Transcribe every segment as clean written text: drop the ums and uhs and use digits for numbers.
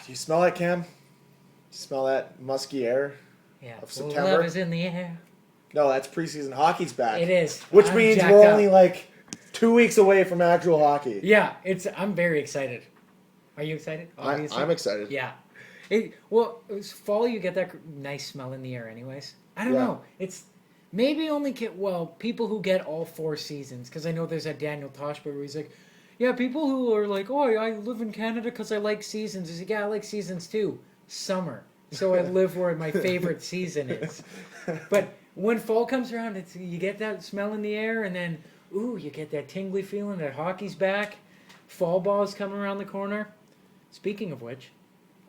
you smell that, Cam? You smell that musky air of September? Love is in the air. No, that's preseason hockey's back. It is. Which I'm means jacked we're up. only like 2 weeks away from actual hockey. Yeah, I'm very excited. Are you excited? Obviously. I'm excited. Yeah. It's fall. You get that nice smell in the air, anyways. I don't know. It's maybe only people who get all 4 seasons, because I know there's that Daniel Toshberg where he's like, yeah, people who are like, oh, I live in Canada because I like seasons. He's like, yeah, I like seasons too. Summer. So I live where my favorite season is. But when fall comes around, you get that smell in the air, and then you get that tingly feeling that hockey's back. Fall ball's coming around the corner. Speaking of which,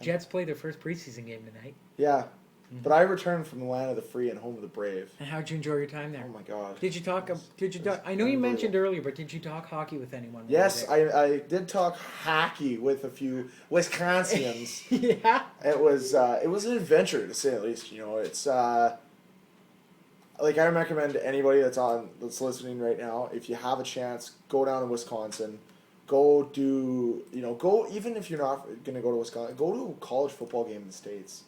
Jets play their first preseason game tonight. Yeah. But I returned from the land of the free and home of the brave. And how'd you enjoy your time there? Oh my God! Did you talk? I know you mentioned earlier, but did you talk hockey with anyone? Yes, I did talk hockey with a few Wisconsinians. Yeah. It was an adventure, to say the least. You know, it's I recommend to anybody that's listening right now, if you have a chance, go down to Wisconsin. Go even if you're not gonna go to Wisconsin, go to a college football game in the States.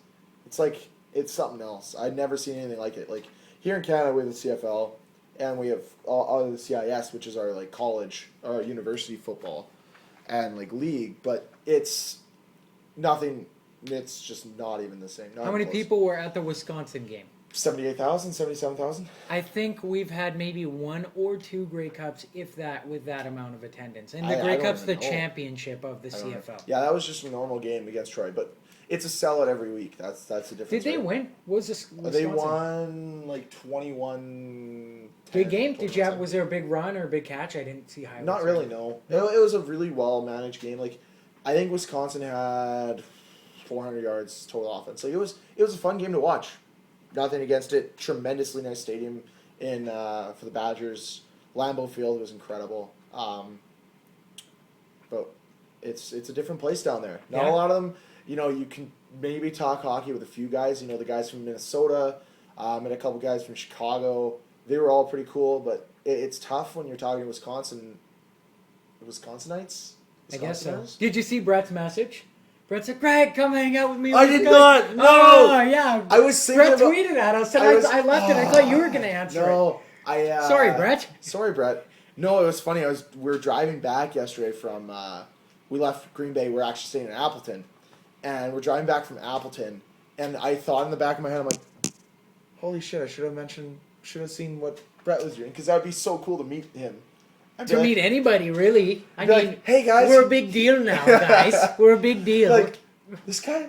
It's something else. I'd never seen anything like it. Like here in Canada, we have the CFL, and we have all the CIS, which is our like college or university football, and like league. But it's nothing. It's just not even the same. How many people were at the Wisconsin game? 78,000, 77,000. I think we've had maybe 1 or 2 Grey Cups, if that, with that amount of attendance. And the Grey Cup's the championship of the CFL. Yeah, that was just a normal game against Troy, but it's a sellout every week. That's the difference. Did they win? Was this Wisconsin? They won like 21. Big game? Was there a big run or a big catch? I didn't see highlights. Not really, no. It was a really well managed game. Like I think Wisconsin had 400 yards total offense. So it was a fun game to watch. Nothing against it. Tremendously nice stadium for the Badgers. Lambeau Field was incredible. But it's a different place down there. Not a lot of them. You know, you can maybe talk hockey with a few guys. You know, the guys from Minnesota, and a couple guys from Chicago. They were all pretty cool, but it's tough when you're talking Wisconsinites. I guess so. Did you see Brett's message? Brett said, Greg, come hang out with me. I did not. No. Oh, yeah. I was thinking Brett tweeted at us, and I left it. I thought you were going to answer it. Sorry, Brett. Sorry, Brett. No, it was funny. We were driving back yesterday from, we left Green Bay. We're actually staying in Appleton. And we're driving back from Appleton. And I thought in the back of my head, I'm like, holy shit, I should have seen what Brett was doing. Because that would be so cool to meet him. To meet anybody, really. I mean, like, hey guys, we're a big deal now, guys. We're a big deal. Like, this guy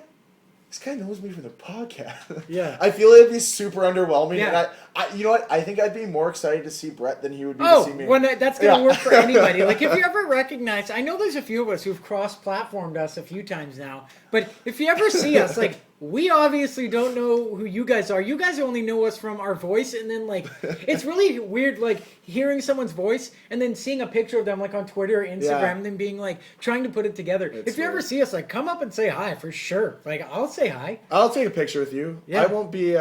knows me from the podcast. Yeah. I feel it'd be super underwhelming. Yeah. And you know what? I think I'd be more excited to see Brett than he would be to see me. That's going to work for anybody. Like, if you ever recognize, I know there's a few of us who've cross-platformed us a few times now, but if you ever see us, like, we obviously don't know who you guys are. You guys only know us from our voice, and then, like, it's really weird, like, hearing someone's voice and then seeing a picture of them, like, on Twitter or Instagram, and then being, like, trying to put it together. If you ever see us, like, come up and say hi, for sure. Like, I'll say hi. I'll take a picture with you. Yeah. I won't be,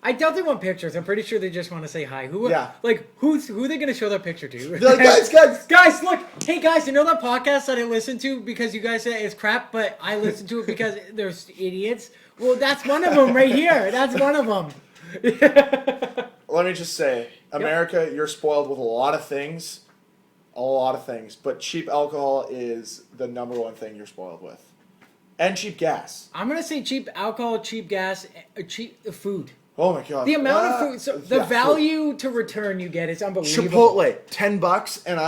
I doubt they want pictures. I'm pretty sure they just want to say hi. Who are they going to show that picture to? They're like, guys, look. Hey, guys, you know that podcast that I listen to because you guys say it's crap, but I listen to it because there's idiots? Well, that's one of them right here. That's one of them. Let me just say, America, you're spoiled with a lot of things, but cheap alcohol is the number one thing you're spoiled with. And cheap gas. I'm going to say cheap alcohol, cheap gas, cheap food. Oh my God. The amount of food, so the value to return you get is unbelievable. Chipotle, $10, and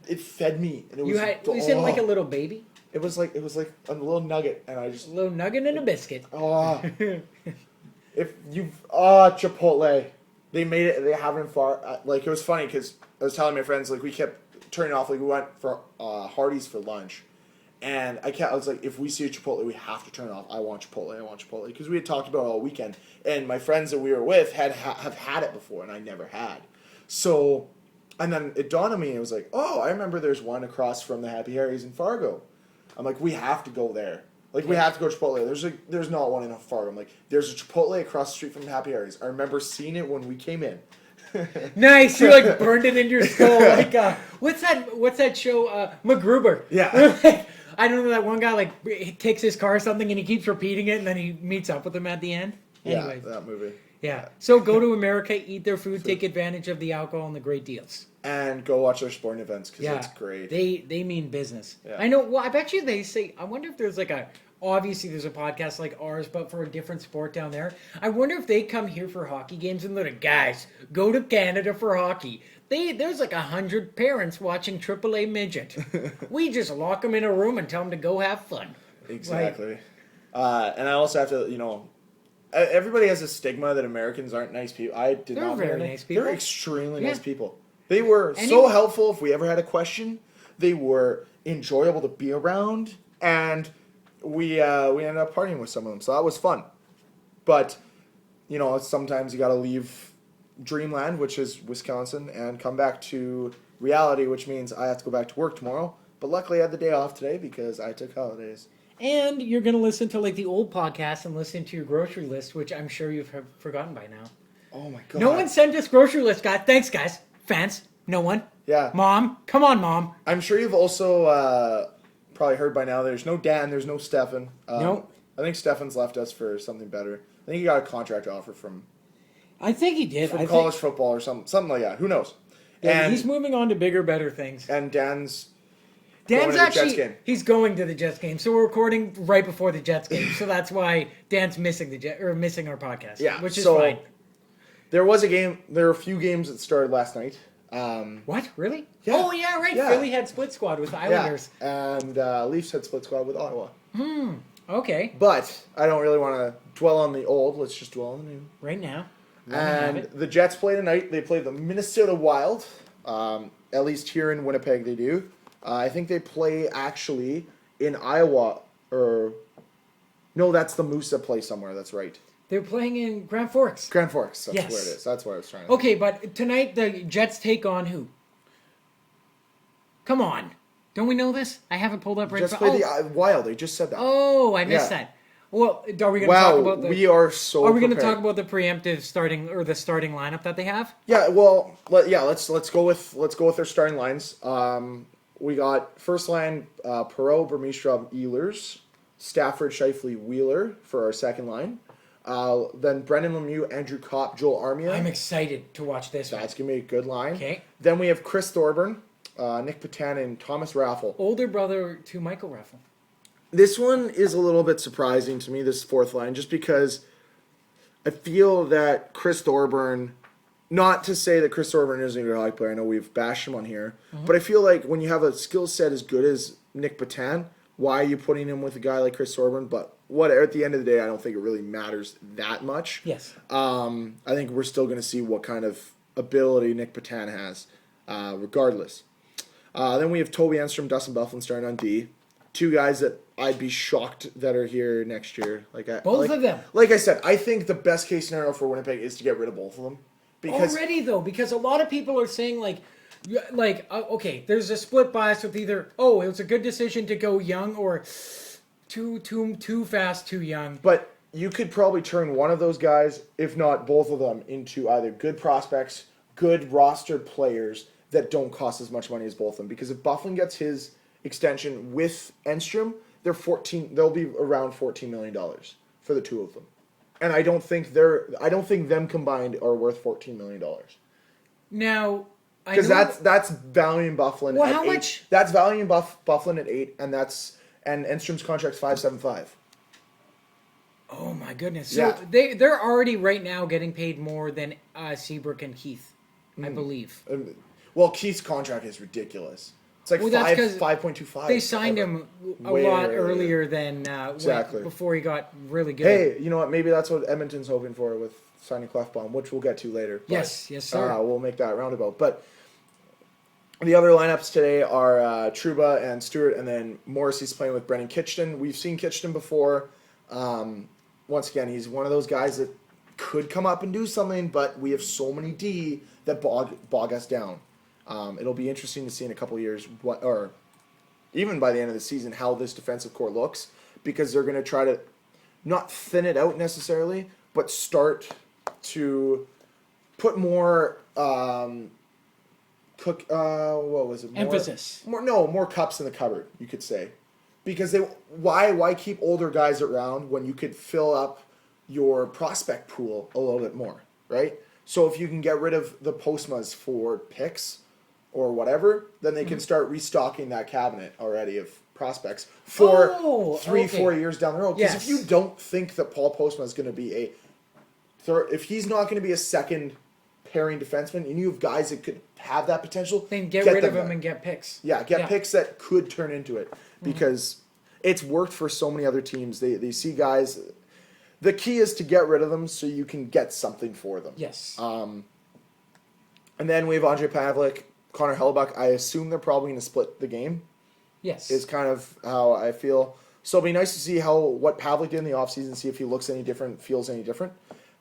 it fed me. And it you said like a little baby? It was like a little nugget, and I just... A little nugget and a biscuit. Oh. Chipotle. They made it, they haven't far... it was funny, because I was telling my friends, like, we kept turning off, like, we went for Hardee's for lunch. And I was like, if we see a Chipotle, we have to turn it off. I want Chipotle. Because we had talked about it all weekend. And my friends that we were with have had it before, and I never had. So, and then it dawned on me, it was like, oh, I remember there's one across from the Happy Harry's in Fargo. I'm like, we have to go there. Like, we have to go to Chipotle. There's not one in Fargo. I'm like, there's a Chipotle across the street from the Happy Harry's. I remember seeing it when we came in. Nice, you like burned it in your skull. Like, what's that show? MacGruber. Yeah. I don't know that one guy like he kicks his car or something and he keeps repeating it and then he meets up with him at the end. Anyways, Yeah, that movie. yeah. So go to America, eat their food, take advantage of the alcohol and the great deals. And go watch their sporting events because it's great. They mean business. Yeah. I know. Well, I bet you they say. I wonder if there's like a. Obviously, there's a podcast like ours, but for a different sport down there. I wonder if they come here for hockey games and they're like, guys, go to Canada for hockey. There's like 100 parents watching AAA midget. We just lock them in a room and tell them to go have fun. Exactly. And I also have to, everybody has a stigma that Americans aren't nice people. They're very nice people. They're extremely nice people. They were so helpful if we ever had a question. They were enjoyable to be around, and we ended up partying with some of them, so that was fun. But, sometimes you got to leave dreamland, which is Wisconsin, and come back to reality, which means I have to go back to work tomorrow. But luckily I had the day off today because I took holidays. And you're going to listen to like the old podcast and listen to your grocery list, which I'm sure you've forgotten by now. Oh my God. No one sent us grocery list, guys. Thanks, guys. Fans. No one. Yeah. Mom. Come on, Mom. I'm sure you've also probably heard by now there's no Dan, there's no Stefan. Nope. I think Stefan's left us for something better. I think he got a contract offer from I think he did. From college football or something like that. Who knows? Yeah, and he's moving on to bigger, better things. And Dan's actually Jets game. He's going to the Jets game. So we're recording right before the Jets game. So that's why Dan's missing missing our podcast. Yeah, which is fine. There was a game. There were a few games that started last night. What? Really? Yeah. Oh yeah, right. Yeah. Philly had split squad with the Islanders. Yeah. And Leafs had split squad with Ottawa. Okay. But I don't really want to dwell on the old. Let's just dwell on the new. Right now. And the Jets play tonight. They play the Minnesota Wild. At least here in Winnipeg they do. I think they play actually in Iowa. No, that's the Moose that play somewhere. That's right. They're playing in Grand Forks. Grand Forks. That's where it is. That's what I was trying to Okay, but tonight the Jets take on who? Come on. Don't we know this? I haven't pulled up right now. Just play the Wild. They just said that. Oh, I missed that. Well, are we going to talk about we are so Are we going to talk about the preemptive starting or the starting lineup that they have? Yeah, well, let's go with their starting lines. We got first line Perreault, Burmistrom, Ehlers, Stafford, Scheifele, Wheeler for our second line. Then Brendan Lemieux, Andrew Kopp, Joel Armia. I'm excited to watch this. That's going to be a good line. Okay. Then we have Chris Thorburn, Nick Petan, and Thomas Raffel. Older brother to Michael Raffel. This one is a little bit surprising to me, this fourth line, just because I feel that Chris Thorburn, not to say that Chris Thorburn isn't a good hockey player, I know we've bashed him on here, but I feel like when you have a skill set as good as Nick Petan, why are you putting him with a guy like Chris Thorburn? But at the end of the day, I don't think it really matters that much. Yes. I think we're still going to see what kind of ability Nick Petan has, regardless. Then we have Toby Enstrom, Dustin Byfuglien starting on D. Two guys that I'd be shocked that are here next year. Both of them. Like I said, I think the best case scenario for Winnipeg is to get rid of both of them. Because because a lot of people are saying okay, there's a split bias with either it was a good decision to go young or too fast, too young. But you could probably turn one of those guys, if not both of them, into either good prospects, good rostered players that don't cost as much money as both of them. Because if Byfuglien gets his extension with Enstrom, they'll be around $14 million for the two of them. And I don't think them combined are worth $14 million. Now, because that's valuing Byfuglien. Well, at how 8. much? That's valuing Byfuglien at 8, and Enstrom's contract's $5.75. Oh my goodness! So they're already right now getting paid more than Seabrook and Keith, I believe. Well, Keith's contract is ridiculous. It's like 5.25. They signed him a lot earlier than before he got really good. Hey, you know what? Maybe that's what Edmonton's hoping for with signing Clefbaum, which we'll get to later. But, yes, sir. We'll make that roundabout. But the other lineups today are Trouba and Stewart, and then Morrissey's playing with Brendan Kitchener. We've seen Kitchener before. Once again, he's one of those guys that could come up and do something, but we have so many D that bog us down. It'll be interesting to see in a couple of years, or even by the end of the season, how this defensive core looks, because they're going to try to not thin it out necessarily, but start to put more emphasis. More cups in the cupboard, you could say, Because why keep older guys around when you could fill up your prospect pool a little bit more, right? So if you can get rid of the postmas for picks or whatever, then they can start restocking that cabinet already of prospects for 3-4 years down the road. Because if you don't think that Paul Postma is going to be a third, if he's not going to be a second pairing defenseman, and you have guys that could have that potential, then get rid of him and get picks. Yeah, picks that could turn into it, because it's worked for so many other teams. They see guys. The key is to get rid of them so you can get something for them. Yes. And then we have Andrei Pavlik, Connor Hellebuck. I assume they're probably going to split the game. Yes. Is kind of how I feel. So it'll be nice to see what Pavlik did in the offseason, see if he looks any different, feels any different.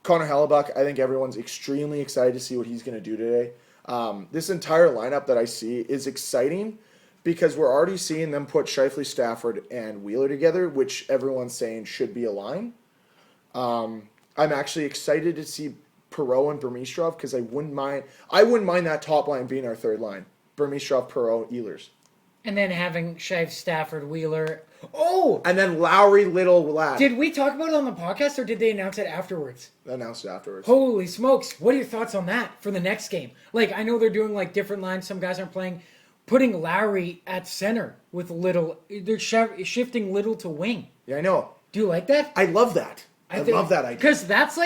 Connor Hellebuck, I think everyone's extremely excited to see what he's going to do today. This entire lineup that I see is exciting because we're already seeing them put Scheifele, Stafford, and Wheeler together, which everyone's saying should be a line. I'm actually excited to see Perreault and Burmistrov because I wouldn't mind that top line being our third line. Burmistrov, Perreault, Ehlers. And then having Scheif, Stafford, Wheeler. Oh! And then Lowry, Little, Ladd. Did we talk about it on the podcast or did they announce it afterwards? They announced it afterwards. Holy smokes. What are your thoughts on that for the next game? Like, I know they're doing like different lines. Some guys aren't playing. Putting Lowry at center with Little. They're shifting Little to wing. Yeah, I know. Do you like that? I love that. I love that idea. Because that's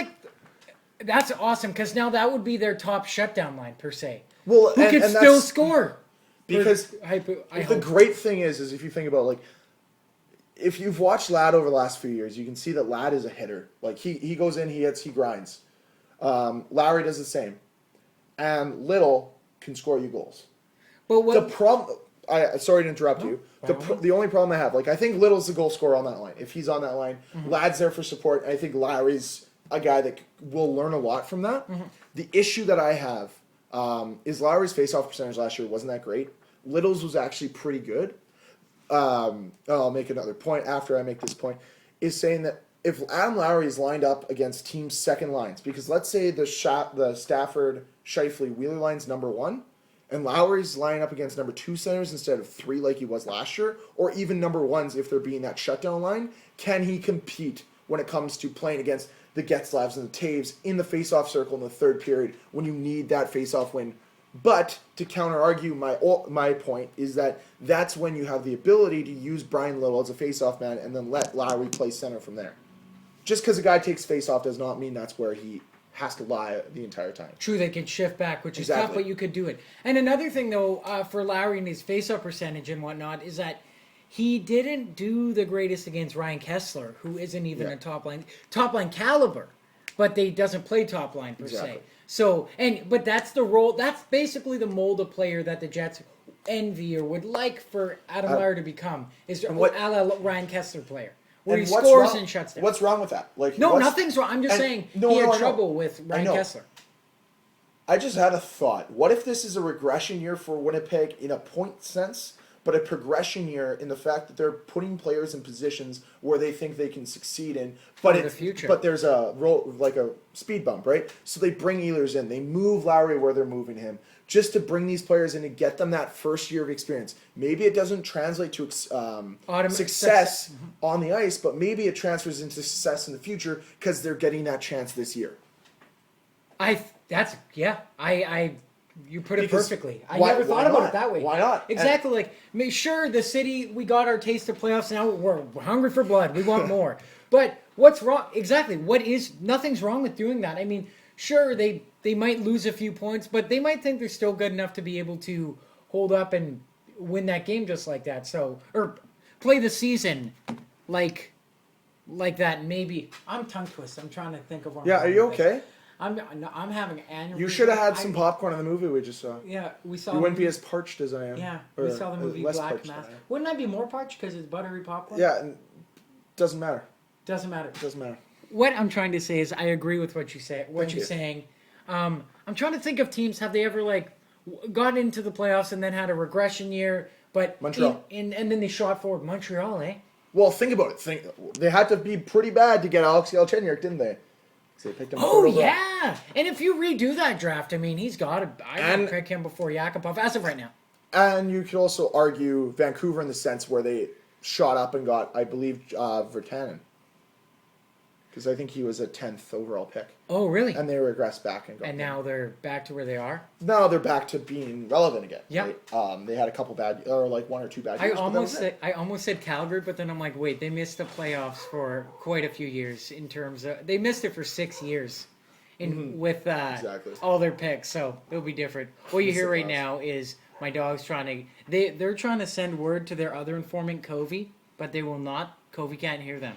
awesome. Because now that would be their top shutdown line, per se. Well, who could still score. Because the great thing is if you think about, like, if you've watched Ladd over the last few years, you can see that Ladd is a hitter. Like, he goes in, he hits, he grinds. Lowry does the same. And Little can score you goals. But what... The problem... sorry to interrupt you. The only problem I have, like, I think Little's the goal scorer on that line. If he's on that line, Ladd's there for support. I think Lowry's a guy that will learn a lot from that. The issue that I have is Lowry's face-off percentage last year wasn't that great. Little's was actually pretty good. I'll make another point after I make this point, is saying that if Adam Lowry is lined up against teams' second lines, because let's say the Stafford, Scheifele, Wheeler line's number one, and Lowry's lining up against number two centers instead of three like he was last year, or even number ones if they're being that shutdown line, can he compete when it comes to playing against the Getzlavs and the Taves in the face-off circle in the third period when you need that face-off win? But to counter-argue my point is that that's when you have the ability to use Brian Little as a face-off man and then let Lowry play center from there. Just because a guy takes face-off does not mean that's where he has to lie the entire time. True, they can shift back, which is tough, but you could do it. And another thing, though, for Lowry and his face-off percentage and whatnot is that he didn't do the greatest against Ryan Kessler, who isn't even a top line caliber, but they doesn't play top line per se. So, but that's the role. That's basically the mold of player that the Jets envy or would like for Adam Lowry to become is a la Ryan Kessler player, where he scores and shuts down. What's wrong with that? Like, nothing's wrong. I'm just saying he had trouble with Ryan Kessler. I just had a thought. What if this is a regression year for Winnipeg in a point sense, but a progression year in the fact that they're putting players in positions where they think they can succeed in, but the future. But there's a speed bump, right? So they bring Ehlers in, they move Lowry where they're moving him, just to bring these players in and get them that first year of experience. Maybe it doesn't translate to success on the ice, but maybe it transfers into success in the future because they're getting that chance this year. You put it perfectly. I never thought about it that way. Why not? Exactly. Sure, the city, we got our taste of playoffs. Now we're hungry for blood. We want more. But what's wrong? Exactly. Nothing's wrong with doing that. I mean, sure, they might lose a few points, but they might think they're still good enough to be able to hold up and win that game just like that. So, or play the season like that. Maybe I'm tongue twisted. I'm trying to think of one. Yeah, are you okay? I'm having aneurysm. You should have had some popcorn in the movie we just saw. Yeah, we saw. You wouldn't be as parched as I am. Yeah, we saw the movie Black Mass. Wouldn't I be more parched because it's buttery popcorn? Yeah, doesn't matter. Doesn't matter. Doesn't matter. What I'm trying to say is I agree with what you say. What you're saying. I'm trying to think of teams. Have they ever got into the playoffs and then had a regression year? But Montreal. And then they shot forward. Montreal, eh? Well, think about it. They had to be pretty bad to get Alex Galchenyuk, didn't they? They picked him yeah. And if you redo that draft, I mean, he's got to. I would pick him before Yakupov as of right now. And you could also argue Vancouver in the sense where they shot up and got, I believe, Virtanen. Because I think he was a 10th overall pick. Oh, really? And they regressed back and got And him. now they're back to where they are? Now they're back to being relevant again. Yeah. Right? They had a couple bad, or like 1 or 2 bad I years. almost said Calgary, but then I'm like, wait, they missed the playoffs for quite a few years in terms of... They missed it for 6 years with Exactly. all their picks, so it'll be different. What you hear right now is my dog's trying to... They're trying to send word to their other informant, Covey, but they will not. Covey can't hear them.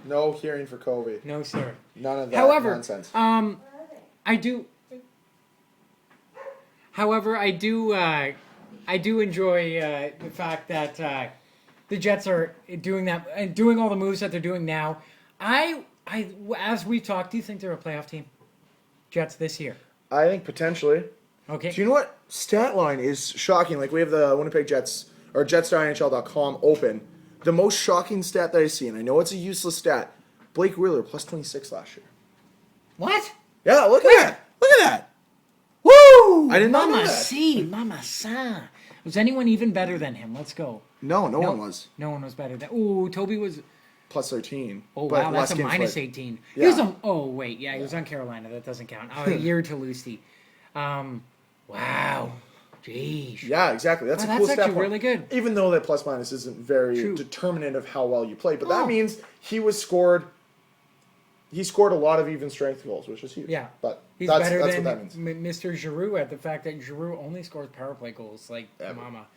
No hearing for Covey. No, sir. None of that nonsense. I do enjoy the fact that the Jets are doing that and doing all the moves that they're doing now. As we talked, do you think they're a playoff team? Jets this year. I think potentially. Okay. Do you know what stat line is shocking? Like we have the Winnipeg Jets or Jets.nhl.com open. The most shocking stat that I see, and I know it's a useless stat, Blake Wheeler plus 26 last year. What? Yeah, look at that. Look at that. Woo! I did not know that. Mama Sa. Was anyone even better than him? Let's go. No one was. No one was better than... Ooh, Toby was... Plus 13. Oh, but wow, that's a game minus played. 18. Yeah. He was on Carolina. That doesn't count. Oh, a year to Lusty. Wow. Jeez. Yeah, exactly. That's a cool stat. That's actually really good. Even though that plus minus isn't very determinant of how well you play, but that means he scored a lot of even strength goals, which is huge. Yeah. But He's that's better what than that means. Mr. Giroux at the fact that Giroux only scores power play goals like Ever. mama.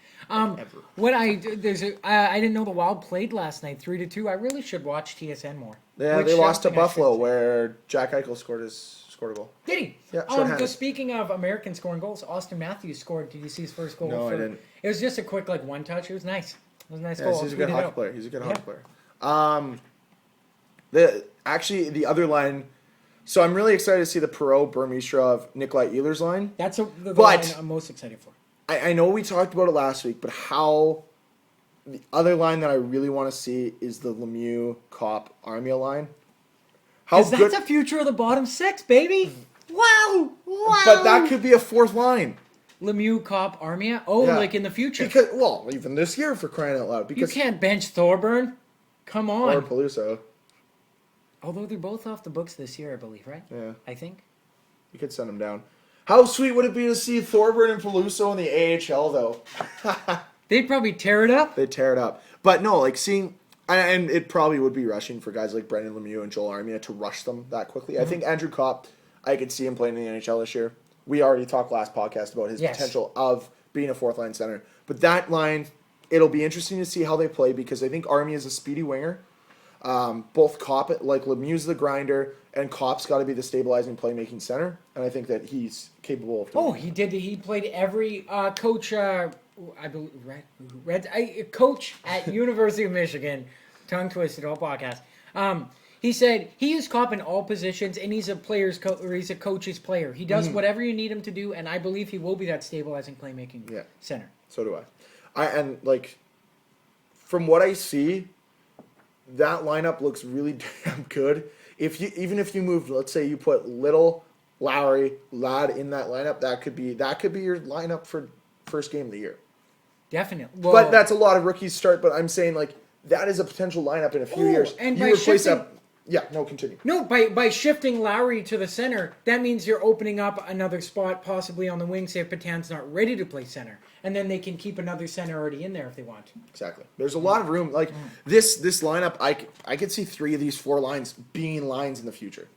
Ever. What I didn't know the Wild played last night 3-2. I really should watch TSN more. Yeah, they lost to Buffalo where Jack Eichel scored a goal. Did he? Yeah, shorthanded. Just speaking of Americans scoring goals, Austin Matthews scored. Did you see his first goal? No, I didn't. It was just a quick one touch. It was nice. It was a nice goal. He's a good hockey player. He's a good hockey player. The other line. So I'm really excited to see the Perreault, Burmistrov, Nikolai Ehlers line. That's the line I'm most excited for. I know we talked about it last week, but the other line that I really want to see is the Lemieux, Kopp, Armia line. Because that's a future of the bottom six, baby. Wow. But that could be a fourth line. Lemieux, Kopp, Armia. Oh, Yeah. like in the future. Because, well, even this year for crying out loud. Because you can't bench Thorburn. Come on. Or Peluso. Although they're both off the books this year, I believe, right? Yeah. I think. You could send them down. How sweet would it be to see Thorburn and Peluso in the AHL, though? They'd probably tear it up. They'd tear it up. But no, like seeing... And it probably would be rushing for guys like Brendan Lemieux and Joel Armia to rush them that quickly. I think Andrew Kopp, I could see him playing in the NHL this year. We already talked last podcast about his potential of being a fourth-line center. But that line, it'll be interesting to see how they play because I think Armia is a speedy winger. Both Kopp, like Lemieux's the grinder, and Kopp's got to be the stabilizing playmaking center. And I think that he's capable of doing that. He did. He played every coach... I believe coach at University of Michigan, tongue twisted all podcast. He said he used Kopp in all positions, and he's a he's a coach's player. He does whatever you need him to do, and I believe he will be that stabilizing playmaking center. So do I. From what I see, that lineup looks really damn good. Even if you move, let's say you put Little, Lowry, Ladd in that lineup, that could be your lineup for first game of the year. Definitely. Well, but that's a lot of rookies start. But I'm saying that is a potential lineup in a few years. And you replace that. Yeah. No, continue. No, by shifting Lowry to the center, that means you're opening up another spot possibly on the wing. Say if Patan's not ready to play center, and then they can keep another center already in there if they want to. Exactly. There's a lot of room. Like this lineup, I could see 3 of these 4 lines being lines in the future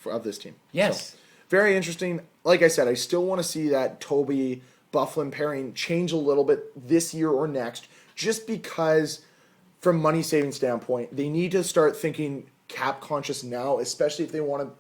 of this team. Yes. So, very interesting. Like I said, I still want to see that Toby Bufflin pairing change a little bit this year or next, just because from money saving standpoint, they need to start thinking cap conscious now, especially if they want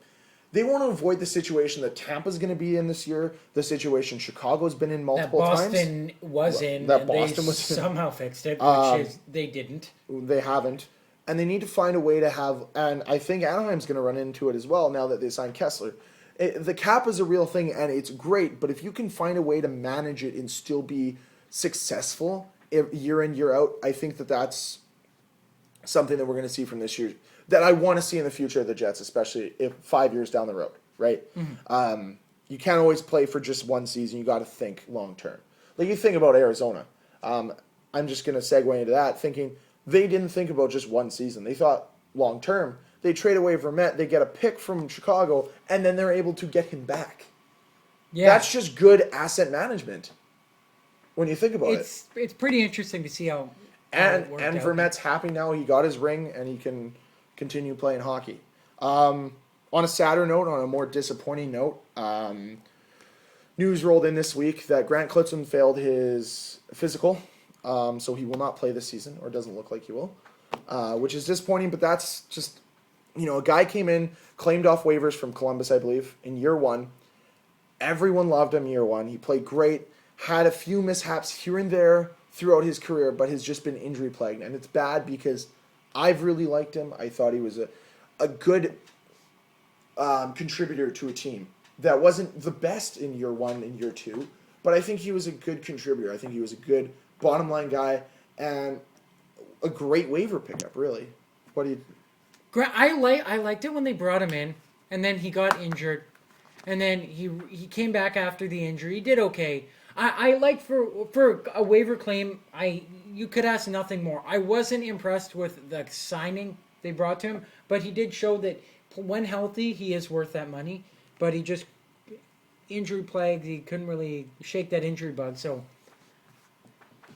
to avoid the situation that Tampa's going to be in this year, the situation Chicago's been in multiple times. That Boston was somehow fixed it, which they didn't. They haven't. And they need to find a way to have, and I think Anaheim's going to run into it as well now that they signed Kessler. The cap is a real thing, and it's great, but if you can find a way to manage it and still be successful year in, year out, I think that's something that we're going to see from this year, that I want to see in the future of the Jets, especially if 5 years down the road, right? Mm-hmm. You can't always play for just one season. You got to think long term. Like you think about Arizona. I'm just going to segue into that, thinking they didn't think about just one season. They thought long term. They trade away Vermette, they get a pick from Chicago, and then they're able to get him back. Yeah. That's just good asset management when you think about it. It's pretty interesting to see how And it worked and out. Vermette's happy now. He got his ring, and he can continue playing hockey. On a sadder note, on a more disappointing note, news rolled in this week that Grant Clitson failed his physical, so he will not play this season, or doesn't look like he will, which is disappointing. But that's just, a guy came in, claimed off waivers from Columbus, I believe, in year one. Everyone loved him year one. He played great, had a few mishaps here and there throughout his career, but has just been injury plagued. And it's bad because I've really liked him. I thought he was a good contributor to a team that wasn't the best in year one and year two, but I think he was a good contributor. I think he was a good bottom line guy and a great waiver pickup, really. What do you... I liked it when they brought him in, and then he got injured, and then he came back after the injury. He did okay. I like for a waiver claim. You could ask nothing more. I wasn't impressed with the signing they brought to him, but he did show that when healthy, he is worth that money. But he just injury plagued. He couldn't really shake that injury bug. So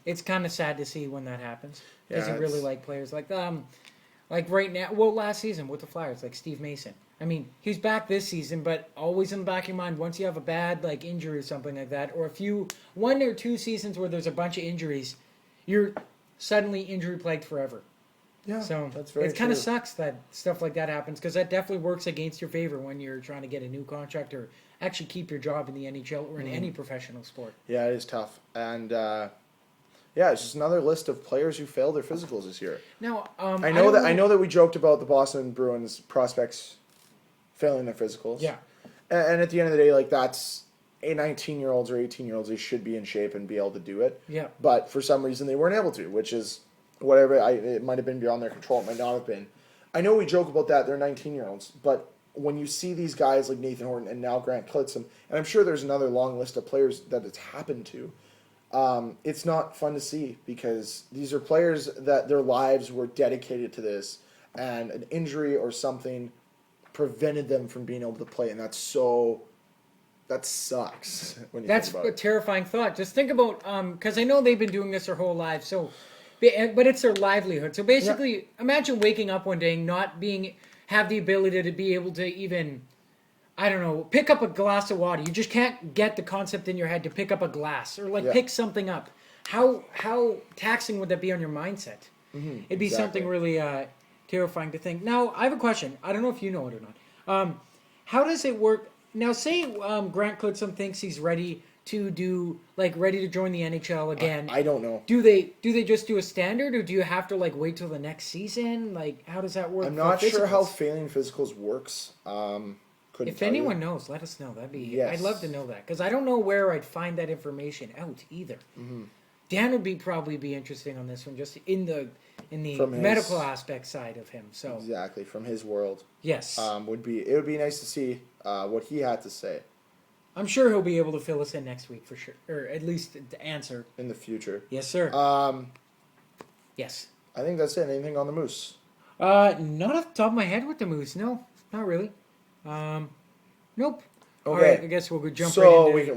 it's kind of sad to see when that happens. Because he really like players like right now. Well, last season with the Flyers, like Steve Mason. I mean, he's back this season, but always in the back of your mind, once you have a bad injury or something like that, or one or two seasons where there's a bunch of injuries, you're suddenly injury plagued forever. Yeah, so that's very it kind of true. sucks that stuff like that happens because that definitely works against your favor when you're trying to get a new contract or actually keep your job in the NHL or in any professional sport. Yeah, it is tough. And, it's just another list of players who failed their physicals this year. Now, I know that we joked about the Boston Bruins prospects failing their physicals. Yeah. And at the end of the day, that's 19-year-olds or 18-year-olds, they should be in shape and be able to do it. Yeah. But for some reason, they weren't able to, which is whatever. It might have been beyond their control. It might not have been. I know we joke about that. They're 19-year-olds. But when you see these guys like Nathan Horton and now Grant Clitson, and I'm sure there's another long list of players that it's happened to, it's not fun to see because these are players that their lives were dedicated to this, and an injury or something prevented them from being able to play, and that sucks when you That's think about a terrifying thought. Just think about, because I know they've been doing this their whole lives, but it's their livelihood. So basically, imagine waking up one day and not have the ability to be able to even, I don't know, pick up a glass of water. You just can't get the concept in your head to pick up a glass or pick something up. How taxing would that be on your mindset? Mm-hmm, It'd be something really terrifying to think. Now, I have a question. I don't know if you know it or not. How does it work? Now, say Grant Clitson thinks he's ready to ready to join the NHL again. I don't know. Do they just do a standard, or do you have to wait till the next season? How does that work? I'm not sure how failing physicals works. If anyone knows, let us know. That'd be. Yes. I'd love to know that because I don't know where I'd find that information out either. Mm-hmm. Dan would probably be interesting on this one, just in the medical aspect side of him. So exactly from his world. Yes, it would be nice to see what he had to say. I'm sure he'll be able to fill us in next week for sure, or at least to answer in the future. Yes, sir. Yes. I think that's it. Anything on the Moose? Not off the top of my head with the Moose. No, not really. Nope. Okay. All right, I guess we'll go jump right into it. So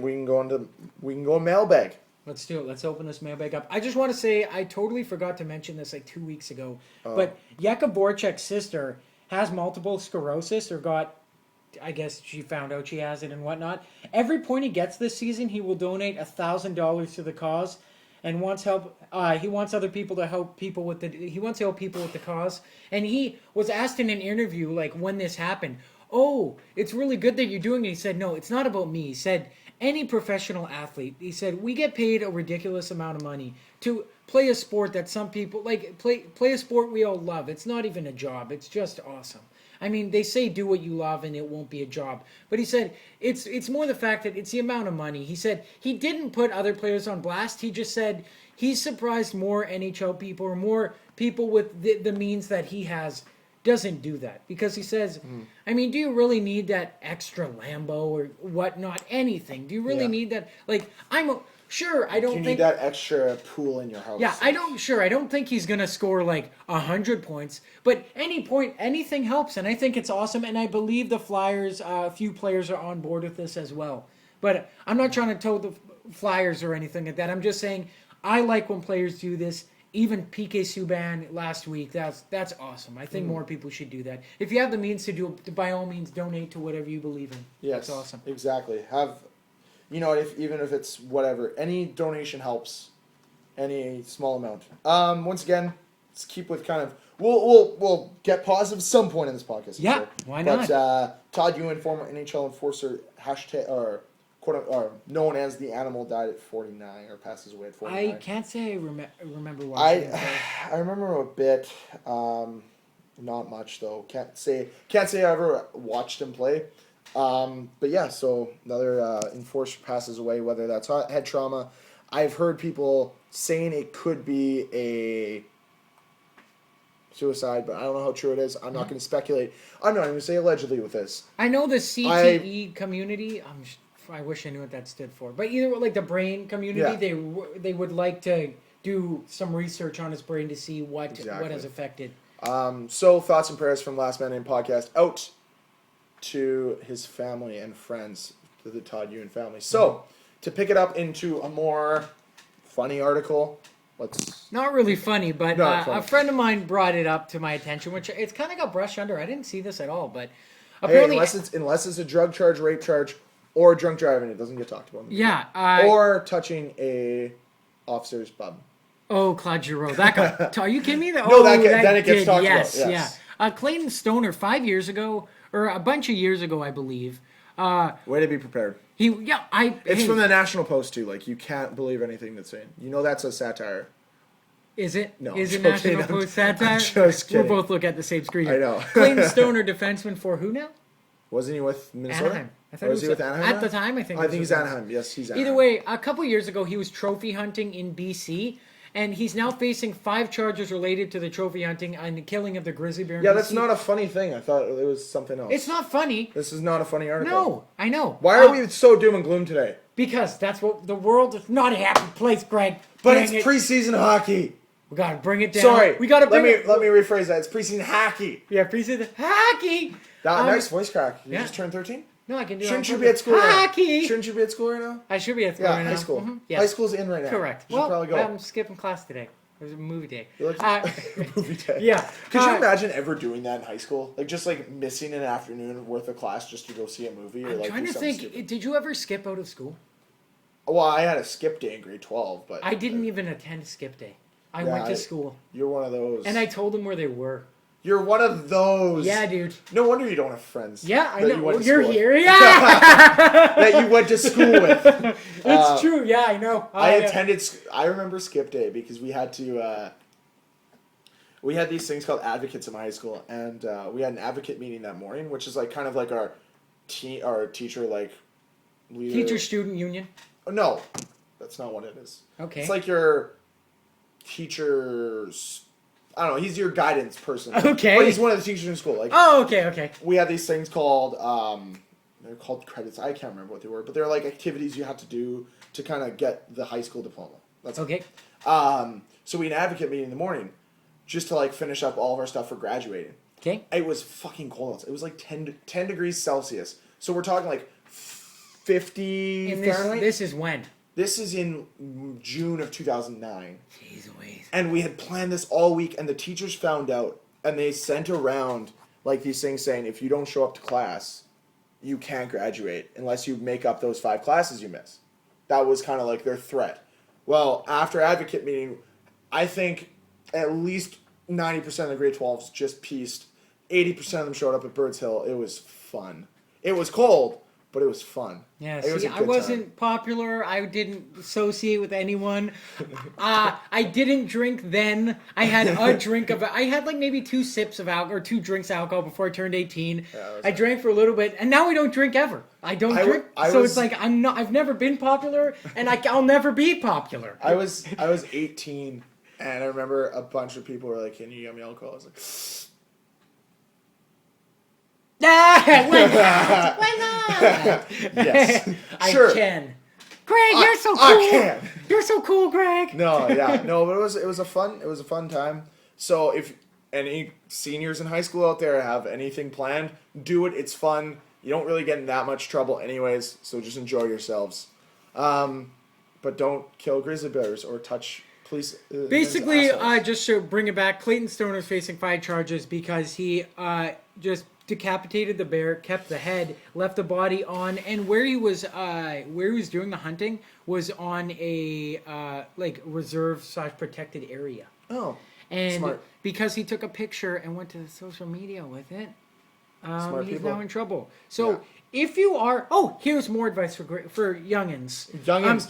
we can go mailbag. Let's do it. Let's open this mailbag up. I just want to say I totally forgot to mention this 2 weeks ago, but Yeka Borchek's sister has multiple sclerosis, or I guess she found out she has it and whatnot. Every point he gets this season, he will donate $1,000 to the cause, and wants help. He wants other people to help people with He wants to help people with the cause. And he was asked in an interview, when this happened, "Oh, it's really good that you're doing it." He said, "No, it's not about me." He said, "Any professional athlete," he said, "we get paid a ridiculous amount of money to play a sport that some people play a sport we all love. It's not even a job. It's just awesome. I mean, they say do what you love and it won't be a job." But he said it's more the fact that it's the amount of money. He said he didn't put other players on blast. He just said he's surprised more NHL people or more people with the means that he has doesn't do that. Because he says, I mean, do you really need that extra Lambo or whatnot? Anything. Do you really need that? Sure, I don't You think need that extra pool in your house. Yeah, I don't think he's gonna score like 100 points, but anything helps, and I think it's awesome. And I believe the Flyers, a few players are on board with this as well. But I'm not trying to toe the Flyers or anything like that. I'm just saying I like when players do this. Even PK Subban last week, that's awesome. I think more people should do that. If you have the means to do it, by all means, donate to whatever you believe in. Yes, that's awesome. Exactly. Even if it's whatever, any donation helps, any small amount. Once again, let's keep with kind of we'll get positive at some point in this podcast. Yeah, sure. why not? But Todd Ewan, former NHL enforcer, known as the Animal, died at 49 or passes away at 49. I can't say I remember watching it. I remember a bit, not much though. Can't say I ever watched him play. But yeah, so another enforcer passes away, whether that's head trauma. I've heard people saying it could be a suicide, but I don't know how true it is. I'm not going to speculate. I'm not even going to say allegedly with this. I know the CTE community. I wish I knew what that stood for. But either like the brain community, they would like to do some research on his brain to see what has affected. So thoughts and prayers from Last Man In podcast out to his family and friends, to the Todd Ewan family. So, to pick it up into a more funny article, Not really funny, but funny. a friend of mine brought it up to my attention, which it's kind of got brushed under. I didn't see this at all, but apparently... unless it's a drug charge, rape charge, or drunk driving, it doesn't get talked about. Yeah. Or touching a officer's bum. Oh, Claude Giroux. That guy. Are you kidding me? Then it gets talked about. Yes. Yeah. Clayton Stoner, 5 years ago, or a bunch of years ago, I believe. Way to be prepared. It's from the National Post too. Like, you can't believe anything that's saying. You know that's a satire. Is it? No. Is it National Post satire? I'm just kidding. We'll both look at the same screen. I know. Clayton Stoner, defenseman for who now? Wasn't he with Minnesota? Anaheim. Was he with Anaheim? At the time, I think. I think he's Anaheim. Yes, he's Anaheim. Either way, a couple years ago, he was trophy hunting in BC. And he's now facing 5 charges related to the trophy hunting and the killing of the grizzly bear in Yeah, BC. that's not a funny thing. I thought it was something else. It's not funny. This is not a funny article. No, I know. Why are we so doom and gloom today? Because that's what the world is not a happy place, Greg. But it's preseason hockey. We gotta bring it down. Sorry, we gotta bring it. Let me rephrase that. It's preseason hockey. Yeah, preseason hockey. Nice voice crack. You yeah. just turned 13? No, I can do it. Shouldn't you be at school hockey. right now? Shouldn't you be at school right now? I should be at school right now. High school. Mm-hmm. Yes. High school's in right now. Correct. You should probably go. I'm skipping class today. There's a movie day. Movie day. Yeah. Could you imagine ever doing that in high school? Like, just like missing an afternoon worth of class just to go see a movie? Or I'm like trying to think. Stupid? Did you ever skip out of school? Well, I had a skip day in grade 12, but... I didn't even attend skip day. I went to school. You're one of those. And I told them where they were. You're one of those. Yeah, dude. No wonder you don't have friends. Yeah, I know. You're here. Yeah. That you went to school with. It's true. Yeah, I know. I remember skip day because we had to... we had these things called advocates in my high school, and we had an advocate meeting that morning, which is like kind of like our teacher like leader. Teacher-student union? Oh, no, that's not what it is. Okay. It's like your teacher's... I don't know. He's your guidance person. Okay. But he's one of the teachers in school. Like, oh, okay. We had these things called they're called credits. I can't remember what they were, but they're like activities you had to do to kind of get the high school diploma. That's okay. So we had an advocate meeting in the morning, just to like finish up all of our stuff for graduating. Okay. It was fucking cold. It was like 10 degrees Celsius. So we're talking like 50 Fahrenheit. This is when? This is in June of 2009. Jeez Louise. And we had planned this all week, and the teachers found out, and they sent around like these things saying, if you don't show up to class, you can't graduate unless you make up those 5 classes you miss. That was kind of like their threat. Well, after advocate meeting, I think at least 90% of the grade 12s just pieced. 80% of them showed up at Birds Hill. It was fun. It was cold, but it was fun. Yeah, see, I wasn't popular. I didn't associate with anyone. I didn't drink then. I had a drink of... I had like maybe 2 sips of alcohol, or 2 drinks of alcohol before I turned 18. Yeah, I drank for a little bit, and now we don't drink ever. I don't drink. It's like I've never been popular, and I'll never be popular. I was 18, and I remember a bunch of people were like, "Can you get me alcohol?" I was like... Why not? Yes. I Sure. can. Greg, you're so cool. I can. You're so cool, Greg. No, but it was a fun time. So if any seniors in high school out there have anything planned, do it. It's fun. You don't really get in that much trouble anyways, so just enjoy yourselves. But don't kill grizzly bears or touch police. Basically, just to bring it back, Clayton Stoner is facing 5 charges because he just decapitated the bear, kept the head, left the body on, and where he was doing the hunting was on a reserve/protected area. Oh, and smart. Because he took a picture and went to the social media with it, he's people. now in trouble. So if you are, here's more advice for youngins.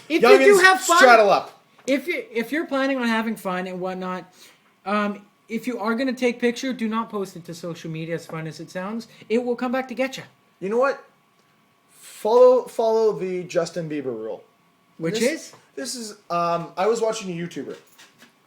If you do have fun, straddle up. If you're planning on having fun and whatnot, if you are going to take picture, do not post it to social media. As fun as it sounds, it will come back to get you. You know what? Follow the Justin Bieber rule. This is I was watching a YouTuber.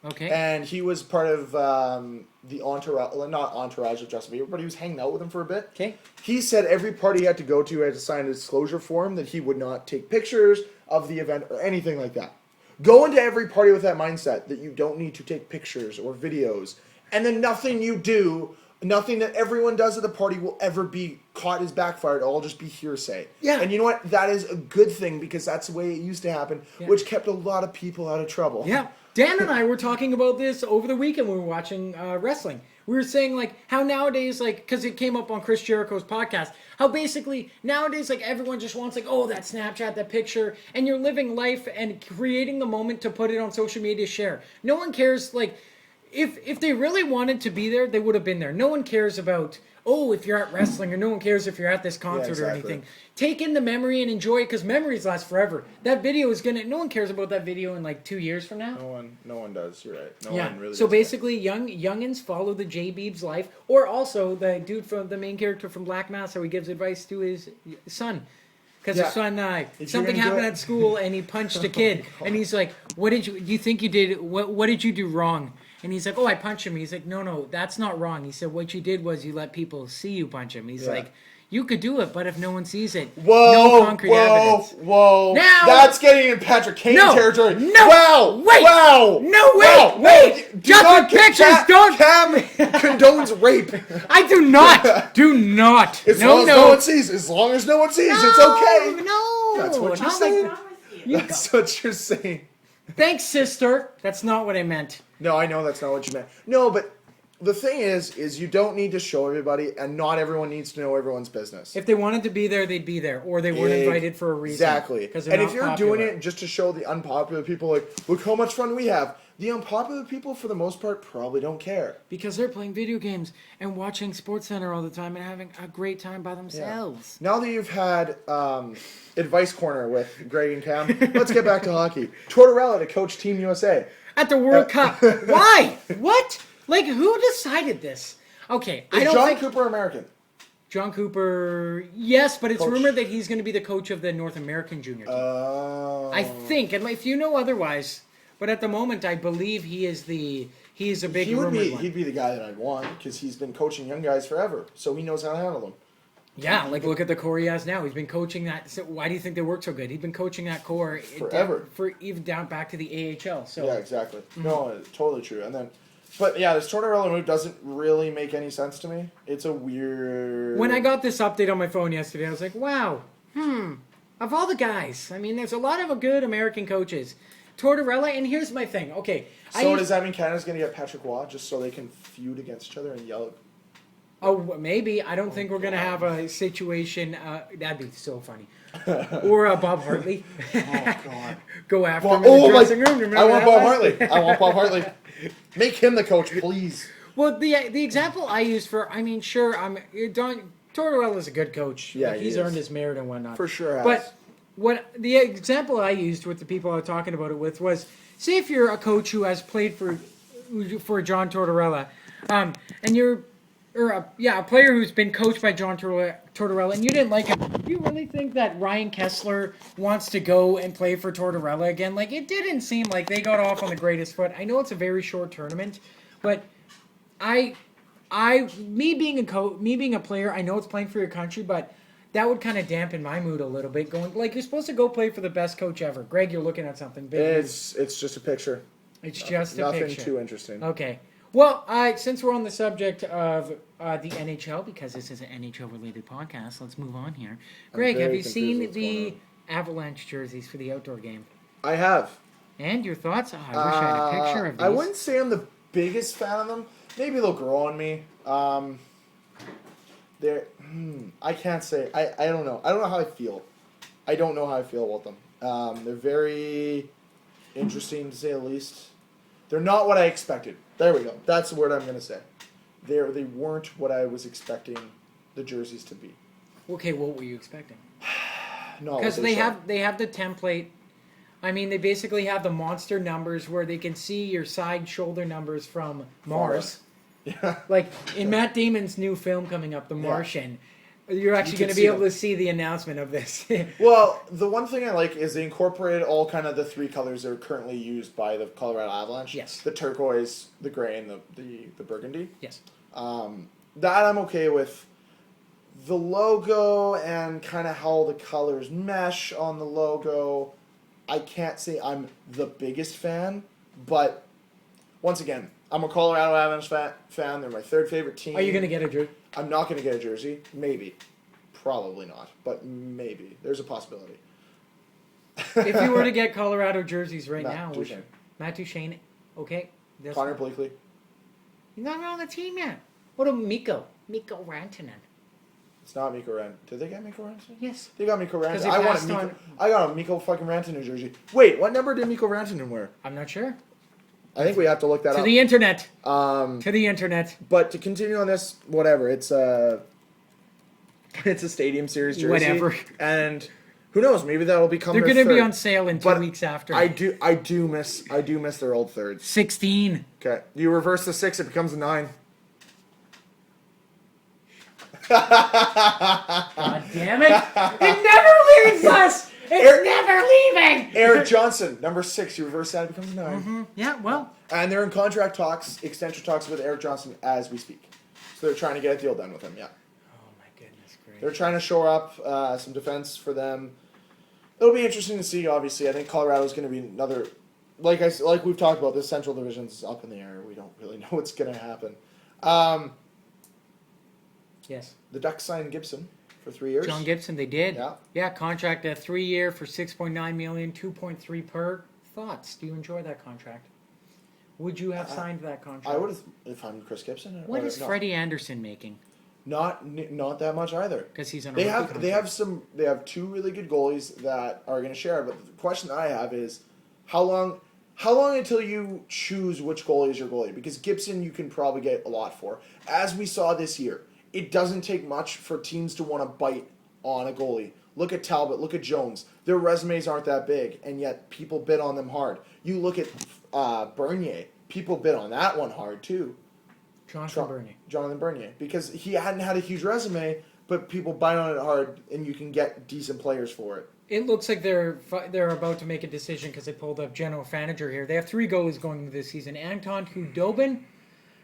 Okay. And he was part of the entourage, not entourage of Justin Bieber, but he was hanging out with him for a bit. Okay. He said every party he had to go to had to sign a disclosure form that he would not take pictures of the event or anything like that. Go into every party with that mindset that you don't need to take pictures or videos. And then nothing you do, nothing that everyone does at the party will ever be caught as backfired. It'll all just be hearsay. Yeah. And you know what? That is a good thing because that's the way it used to happen, which kept a lot of people out of trouble. Yeah. Dan and I were talking about this over the weekend when we were watching wrestling. We were saying, like, how nowadays, like, because it came up on Chris Jericho's podcast, how basically nowadays, like, everyone just wants, like, oh, that Snapchat, that picture, and you're living life and creating the moment to put it on social media, share. No one cares, like, if they really wanted to be there, they would have been there. No one cares about, if you're at wrestling, or no one cares if you're at this concert or anything. Take in the memory and enjoy it, because memories last forever. That video is no one cares about that video in like 2 years from now. No one does. You're right. No one really. So does basically, youngins follow the J Beeb's life, or also the dude from the main character from Black Mass, how he gives advice to his son. Because his son, something happened at school and he punched a kid, and he's like, "What did you think you did? What did you do wrong?" And he's like, I punched him. He's like, no, that's not wrong. He said, what you did was you let people see you punch him. He's like, you could do it, but if no one sees it, no concrete evidence. Whoa. Now, that's getting in Patrick Kane territory. No. Wow. Wait. Wow. No, wait. Wow. Wait. Just the pictures don't. Cam condones rape. I do not. Do not. As long as no one sees. As long as no one sees, it's okay. No. That's what you're saying. That's what you're saying. Thanks, sister. That's not what I meant. No, I know that's not what you meant. No, but the thing is you don't need to show everybody, and not everyone needs to know everyone's business. If they wanted to be there, they'd be there, or they weren't invited for a reason. Exactly. And if you're doing it just to show the unpopular people, like, look how much fun we have, the unpopular people, for the most part, probably don't care. Because they're playing video games and watching SportsCenter all the time and having a great time by themselves. Yeah. Now that you've had Advice Corner with Greg and Cam, let's get back to hockey. Tortorella to coach Team USA. At the World Cup. Why? What? Like, who decided this? Okay, Is John Cooper American? John Cooper, yes, but it's coach. rumored that he's going to be the coach of the North American junior team. I think, and if you know otherwise, but at the moment, I believe he is a big rumored one. He'd be the guy that I'd want, because he's been coaching young guys forever, so he knows how to handle them. Yeah, like look at the core he has now. He's been coaching that. So why do you think they work so good? He's been coaching that core forever, for even down back to the AHL. So yeah, exactly. Mm-hmm. No, it's totally true. And then, but yeah, this Tortorella move doesn't really make any sense to me. It's a weird. When I got this update on my phone yesterday, I was like, wow, of all the guys, I mean, there's a lot of good American coaches. Tortorella, and here's my thing. Okay, so does that mean Canada's going to get Patrick Waugh just so they can feud against each other and yell at? Oh, maybe. I don't think we're going to have a situation. That'd be so funny. Or Bob Hartley. Oh, God. Go after him in the dressing room. I want Bob Hartley. I want Bob Hartley. Make him the coach, please. Well, the example I used Tortorella's a good coach. Yeah, like, he's earned his merit and whatnot. For sure has. But what the example I used with the people I was talking about it with was, say if you're a coach who has played for John Tortorella, and you're a player who's been coached by John Tortorella, and you didn't like him. Do you really think that Ryan Kessler wants to go and play for Tortorella again? Like, it didn't seem like they got off on the greatest foot. I know it's a very short tournament, but me being a player, I know it's playing for your country, but that would kind of dampen my mood a little bit. Going like you're supposed to go play for the best coach ever. Greg, you're looking at something big. It's just a picture. It's just a Nothing picture. too interesting. Okay. Well, since we're on the subject of the NHL, because this is an NHL-related podcast, let's move on here. Greg, have you seen the Avalanche jerseys for the outdoor game? I have. And your thoughts? Oh, I wish I had a picture of these. I wouldn't say I'm the biggest fan of them. Maybe they'll grow on me. I can't say. I don't know. I don't know how I feel. I don't know how I feel about them. They're very interesting, to say the least. They're not what I expected. There we go. That's the word I'm going to say. They weren't what I was expecting the jerseys to be. Okay, what were you expecting? No, because they have the template. I mean, they basically have the monster numbers where they can see your side shoulder numbers from Mars. Yeah. Like in Matt Damon's new film coming up, The Martian, you're actually going to be able to see the announcement of this. Well, the one thing I like is they incorporated all kind of the three colors that are currently used by the Colorado Avalanche. Yes. The turquoise, the gray, and the burgundy. Yes. That I'm okay with. The logo and kind of how the colors mesh on the logo, I can't say I'm the biggest fan, but once again, I'm a Colorado Avalanche fan. They're my third favorite team. Are you going to get a jersey? I'm not going to get a jersey. Maybe. Probably not, but maybe. There's a possibility. If you were to get Colorado jerseys right now, Duchesne. Matt Duchesne, okay. Connor Blakely. He's not on the team yet. What about Mikko? Mikko Rantanen. It's not Mikko Rantanen. Did they get Mikko Rantanen? Yes. They got Mikko Rantanen. I got a Mikko fucking Rantanen jersey. Wait, what number did Mikko Rantanen wear? I'm not sure. I think we have to look that up. To the internet. To the internet. But to continue on this, whatever. It's a Stadium Series jersey. Whatever. And who knows? Maybe that'll become. They're going to be on sale in 2 weeks after. I do miss their old thirds. 16. Okay, you reverse the 6, it becomes a 9. God damn it! It never leaves us. It's never leaving. Eric Johnson, number 6. You reverse that, it becomes a 9. Mm-hmm. Yeah, well. And they're in contract talks, extension talks with Eric Johnson as we speak. So they're trying to get a deal done with him. Yeah. Oh my goodness gracious. They're trying to shore up some defense for them. It'll be interesting to see. Obviously, I think Colorado's going to be another. Like we've talked about, this Central Division's up in the air. We don't really know what's going to happen. Yes. The Ducks signed Gibson for 3 years. John Gibson, they did. Yeah. Yeah, contract a 3-year for $6.9 million, 2.3 per. Thoughts? Do you enjoy that contract? Would you have signed that contract? I would have if I'm Chris Gibson. What is Freddie Anderson making? Not that much either. Because he's on. They have 2 really good goalies that are going to share. But the question I have is, how long until you choose which goalie is your goalie? Because Gibson you can probably get a lot for. As we saw this year, it doesn't take much for teams to want to bite on a goalie. Look at Talbot, look at Jones. Their resumes aren't that big, and yet people bid on them hard. You look at Bernier. People bid on that one hard, too. Jonathan Bernier. Because he hadn't had a huge resume, but people bite on it hard, and you can get decent players for it. It looks like they're about to make a decision because they pulled up general manager here. They have 3 goalies going into this season. Anton Khudobin,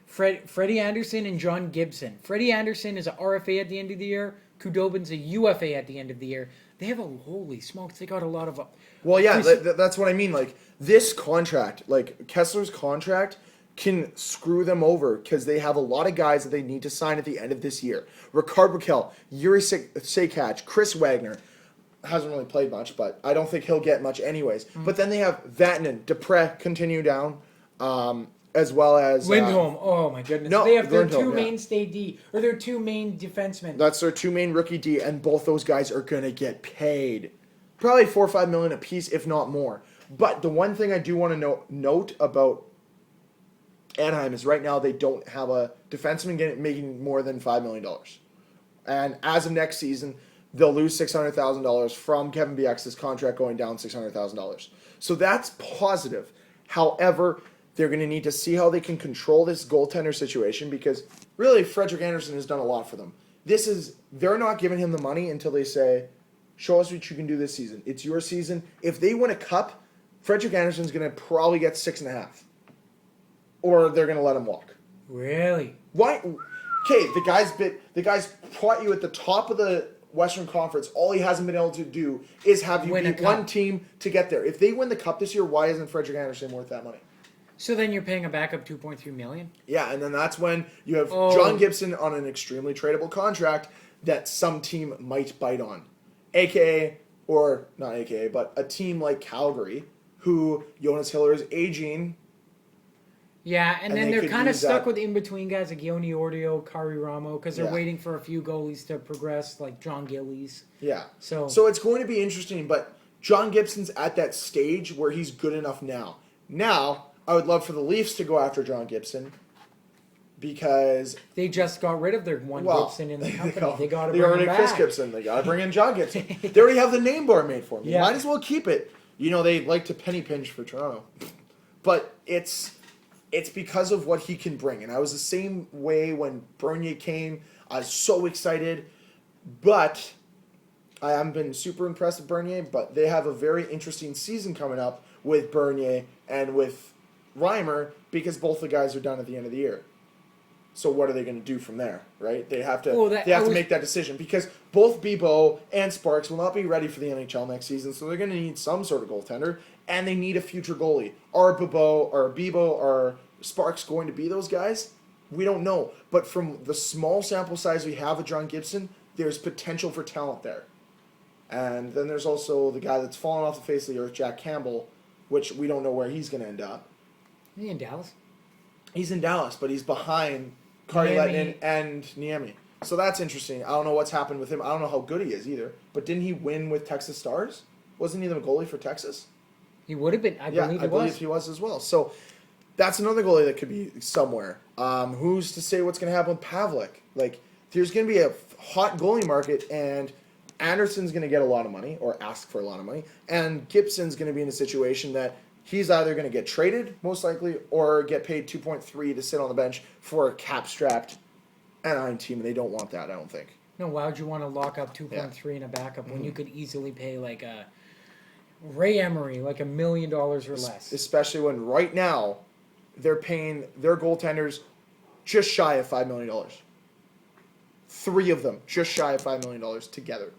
Freddie Anderson, and John Gibson. Freddie Anderson is an RFA at the end of the year. Khudobin's a UFA at the end of the year. They have holy smokes, they got a lot of... Well, yeah, that's what I mean. Like, this contract, like, Kessler's contract can screw them over because they have a lot of guys that they need to sign at the end of this year. Ricard Raquel, Yuri Sekach, Chris Wagner. Hasn't really played much, but I don't think he'll get much anyways. Mm-hmm. But then they have Vatanen, Dupre continue down, as well as... Lindholm, oh my goodness. No, they have their Lindholm, 2 mainstay D, or their 2 main defensemen. That's their 2 main rookie D, and both those guys are going to get paid. Probably $4 or $5 million a piece, if not more. But the one thing I do want to note about Anaheim is right now they don't have a defenseman making more than $5 million. And as of next season, they'll lose $600,000 from Kevin Bieksa's contract going down $600,000. So that's positive. However, they're going to need to see how they can control this goaltender situation because really Frederik Andersen has done a lot for them. They're not giving him the money until they say, show us what you can do this season. It's your season. If they win a cup, Frederik Andersen's going to probably get 6.5. Or they're going to let him walk. Really? Why? Okay, the guys bought you at the top of the Western Conference, all he hasn't been able to do is have you beat one team to get there. If they win the cup this year, why isn't Frederik Andersen worth that money? So then you're paying a backup $2.3 million? Yeah, and then that's when you have John Gibson on an extremely tradable contract that some team might bite on. AKA, or not AKA, but a team like Calgary, who Jonas Hiller is aging. Yeah, and then they're kind of stuck with in-between guys like Yoni Ordio, Kari Ramo, because they're waiting for a few goalies to progress, like John Gillies. Yeah. So it's going to be interesting, but John Gibson's at that stage where he's good enough now. Now, I would love for the Leafs to go after John Gibson because they just got rid of their Gibson in the company. They got to bring him back. Chris Gibson. They got to bring in John Gibson. They already have the name bar made for him. You might as well keep it. They like to penny pinch for Toronto. But it's because of what he can bring. And I was the same way when Bernier came. I was so excited. But I haven't been super impressed with Bernier. But they have a very interesting season coming up with Bernier and with Reimer because both the guys are done at the end of the year. So what are they going to do from there, right? They have to make that decision because both Bibeau and Sparks will not be ready for the NHL next season, so they're going to need some sort of goaltender, and they need a future goalie. Are Bibeau or Sparks going to be those guys? We don't know. But from the small sample size we have with John Gibson, there's potential for talent there. And then there's also the guy that's fallen off the face of the earth, Jack Campbell, which we don't know where he's going to end up. Is he in Dallas? He's in Dallas, but he's behind Kari Lehtinen and Niemi. So that's interesting. I don't know what's happened with him. I don't know how good he is either. But didn't he win with Texas Stars? Wasn't he the goalie for Texas? He would have been. I believe he was as well. So that's another goalie that could be somewhere. Who's to say what's going to happen with Pavlik? Like, there's going to be a hot goalie market, and Anderson's going to get a lot of money or ask for a lot of money, and Gibson's going to be in a situation that he's either going to get traded, most likely, or get paid $2.3 to sit on the bench for a cap-strapped Anaheim team, and they don't want that, I don't think. No, why would you want to lock up $2.3 in a backup when you could easily pay like a Ray Emery like $1 million or less? Especially when right now they're paying their goaltenders just shy of $5 million. 3 of them just shy of $5 million together.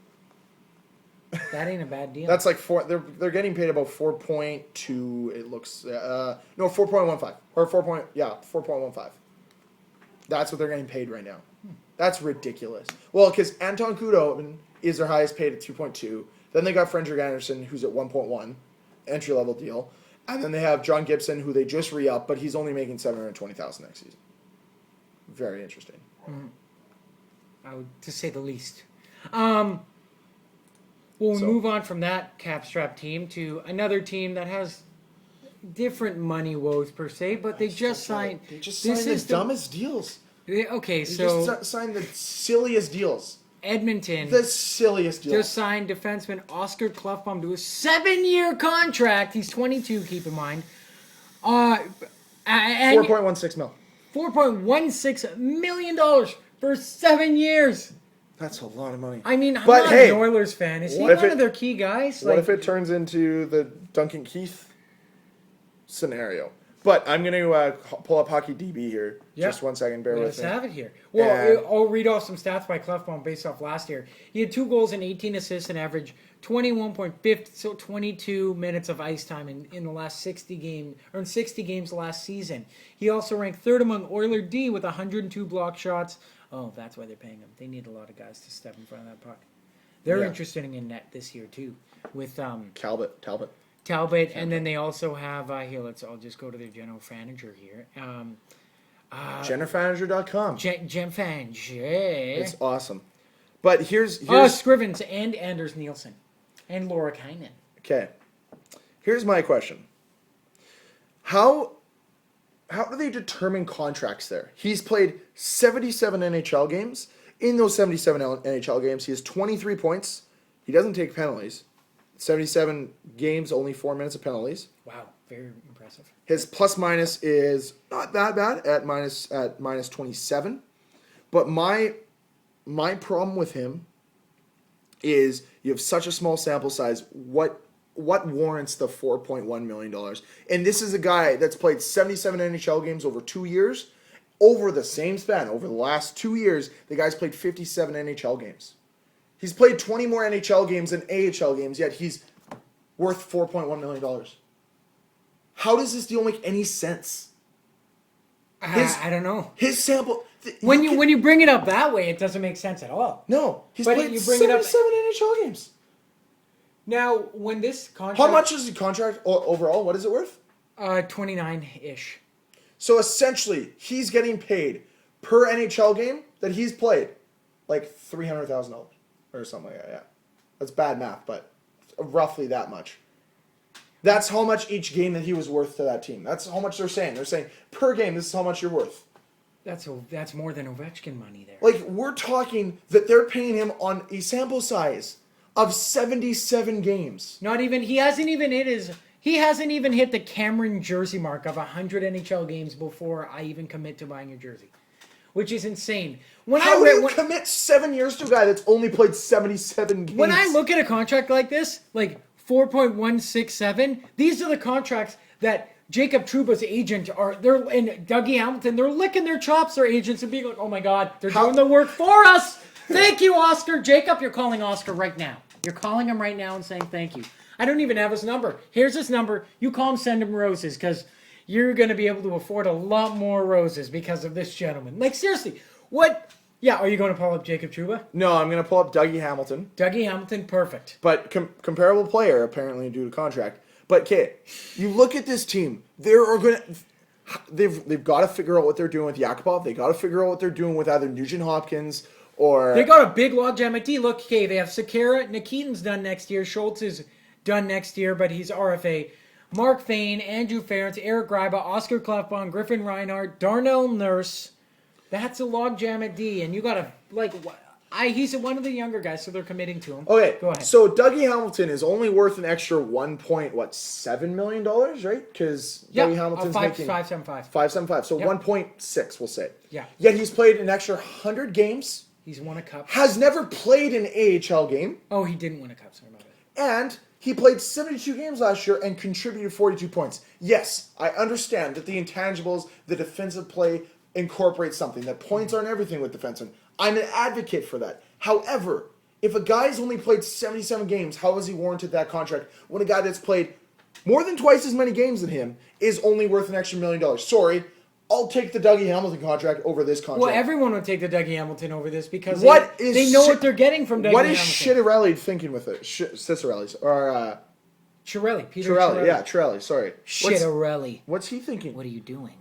That ain't a bad deal. That's like they're getting paid about 4.2. It looks 4.15 or 4.15. That's what they're getting paid right now. That's ridiculous. Well, because Anton Khudobin is their highest paid at 2.2. Then they got Frederik Andersen, who's at 1.1, entry level deal, and then they have John Gibson, who they just re-upped, but he's only making $720,000 next season. Very interesting. To say the least. We'll move on from that cap-strapped team to another team that has different money woes per se, but they just signed. They just signed the dumbest deals. Okay, they just signed the silliest deals. Edmonton. The silliest deals. Just signed defenseman Oscar Klefbom to a 7-year contract. He's 22, keep in mind. $4.16 million. $4.16 million for 7 years. That's a lot of money. I mean, I'm not an Oilers fan. Is he one of their key guys? What if it turns into the Duncan Keith scenario? But I'm going to pull up Hockey DB here. Yep. Just 1 second. Bear with me. Let's have it here. Well, I'll read off some stats by Klefbom based off last year. He had 2 goals and 18 assists and averaged 21.5, so 22 minutes of ice time in the last 60 games last season. He also ranked 3rd among Oiler D with 102 block shots. Oh, that's why they're paying him. They need a lot of guys to step in front of that puck. They're interested in net this year too, with Talbot, and then they also have here. I'll just go to their general manager here. GeneralManager.com. Genfang. It's awesome. But here's Scrivens and Anders Nielsen and Laura Kynan. Okay. Here's my question. How do they determine contracts there? He's played 77 NHL games. In those 77 NHL games, he has 23 points. He doesn't take penalties. 77 games, only 4 minutes of penalties. Wow, very impressive. His plus-minus is not that bad at minus 27. But my problem with him is you have such a small sample size. What warrants the $4.1 million? And this is a guy that's played 77 NHL games over 2 years. Over the same span, over the last 2 years, the guy's played 57 NHL games. He's played 20 more NHL games than AHL games, yet he's worth $4.1 million. How does this deal make any sense? I don't know. His sample... When you bring it up that way, it doesn't make sense at all. No. He's But played you bring it up- 77 NHL games. Now, when this contract... How much is the contract overall? What is it worth? 29-ish. So essentially, he's getting paid per NHL game that he's played like $300,000 or something like that. Yeah. That's bad math, but roughly that much. That's how much each game that he was worth to that team. That's how much they're saying. They're saying per game, this is how much you're worth. That's more than Ovechkin money there. Like, we're talking that they're paying him on a sample size of 77 games. Not even he hasn't even hit the Cameron jersey mark of 100 NHL games before I even commit to buying a jersey, which is insane. How do you commit 7 years to a guy that's only played 77 games? When I look at a contract like this, like 4.167, these are the contracts that Jacob Trouba's agent and Dougie Hamilton, they're licking their chops, their agents, and being like, oh my God, they're doing the work for us. Thank you, Oscar. Jacob, you're calling Oscar right now. You're calling him right now and saying thank you. I don't even have his number. Here's his number. You call him, send him roses, because you're going to be able to afford a lot more roses because of this gentleman. Like, seriously, what? Yeah, are you going to pull up Jacob Trouba? No, I'm going to pull up Dougie Hamilton. Dougie Hamilton, perfect. But comparable player, apparently, due to contract. But, okay, you look at this team. They've got to figure out what they're doing with Yakupov. They got to figure out what they're doing with either Nugent Hopkins or... They got a big logjam at D. Look, okay, they have Sekera. Nikitin's done next year. Schultz is done next year, but he's RFA. Mark Fane, Andrew Ferentz, Eric Greiba, Oscar Klefbom, Griffin Reinhardt, Darnell Nurse. That's a logjam at D, and you got to, like... he's one of the younger guys, so they're committing to him. Okay, go ahead. So Dougie Hamilton is only worth an extra $1.7 million, right? Because Dougie Hamilton's making 575. 575. So 1.6, we'll say. Yeah. Yet he's played an extra 100 games. He's won a cup. Has never played an AHL game. Oh, he didn't win a cup. Sorry about it. And he played 72 games last year and contributed 42 points. Yes, I understand that the intangibles, the defensive play, incorporate something. That points aren't everything with defensemen. I'm an advocate for that. However, if a guy's only played 77 games, how is he warranted that contract when a guy that's played more than twice as many games than him is only worth an extra $1 million? Sorry, I'll take the Dougie Hamilton contract over this contract. Well, everyone would take the Dougie Hamilton over this because they know what they're getting from Dougie Hamilton. What is Citarelli thinking with it? Citarelli, or Chiarelli. Peter Chiarelli. Yeah, Chiarelli, sorry. Chiarelli. What's he thinking? What are you doing?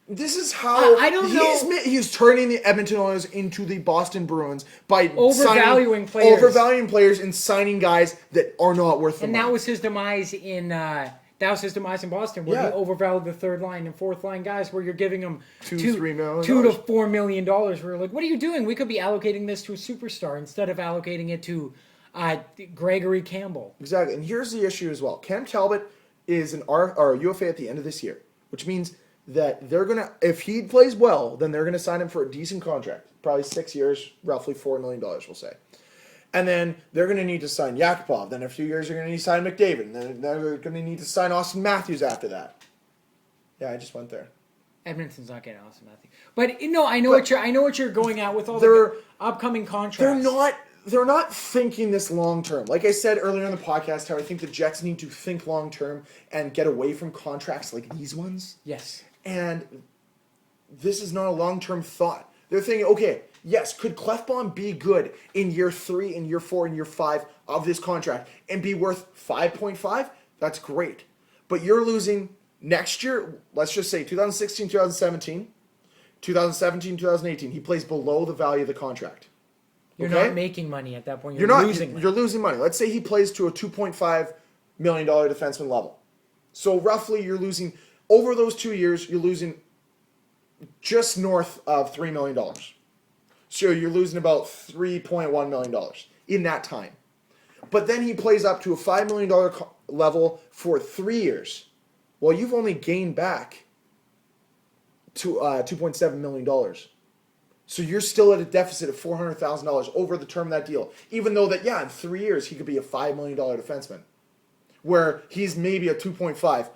This is how I don't know. He's turning the Edmonton Oilers into the Boston Bruins by overvaluing players and signing guys that are not worth the money. And that was his demise in Boston, where he overvalued the third line and fourth line guys, where you're giving them $2 to $4 million. Where you're like, what are you doing? We could be allocating this to a superstar instead of allocating it to Gregory Campbell. Exactly, and here's the issue as well. Cam Talbot is an UFA at the end of this year, which means that they're going to, if he plays well, then they're going to sign him for a decent contract. Probably 6 years, roughly $4 million, we'll say. And then they're going to need to sign Yakupov. Then in a few years, they're going to need to sign McDavid. And then they're going to need to sign Austin Matthews after that. Yeah, I just went there. Edmonton's not getting Austin Matthews. But, I know what you're going at with all the upcoming contracts. They're not thinking this long term. Like I said earlier in the podcast, how I think the Jets need to think long term and get away from contracts like these ones. Yes. And this is not a long-term thought. They're thinking, okay, yes, could Klefbom be good in year 3, in year 4, in year 5 of this contract and be worth 5.5? That's great. But you're losing next year, let's just say 2016, 2017, 2018, he plays below the value of the contract. You're not making money at that point. You're losing money. You're losing money. Let's say he plays to a $2.5 million defenseman level. So roughly you're losing... Over those 2 years, you're losing just north of $3 million. So you're losing about $3.1 million in that time. But then he plays up to a $5 million level for 3 years. Well, you've only gained back to $2.7 million. So you're still at a deficit of $400,000 over the term of that deal. Even though that, in 3 years, he could be a $5 million defenseman. Where he's maybe a 2.5,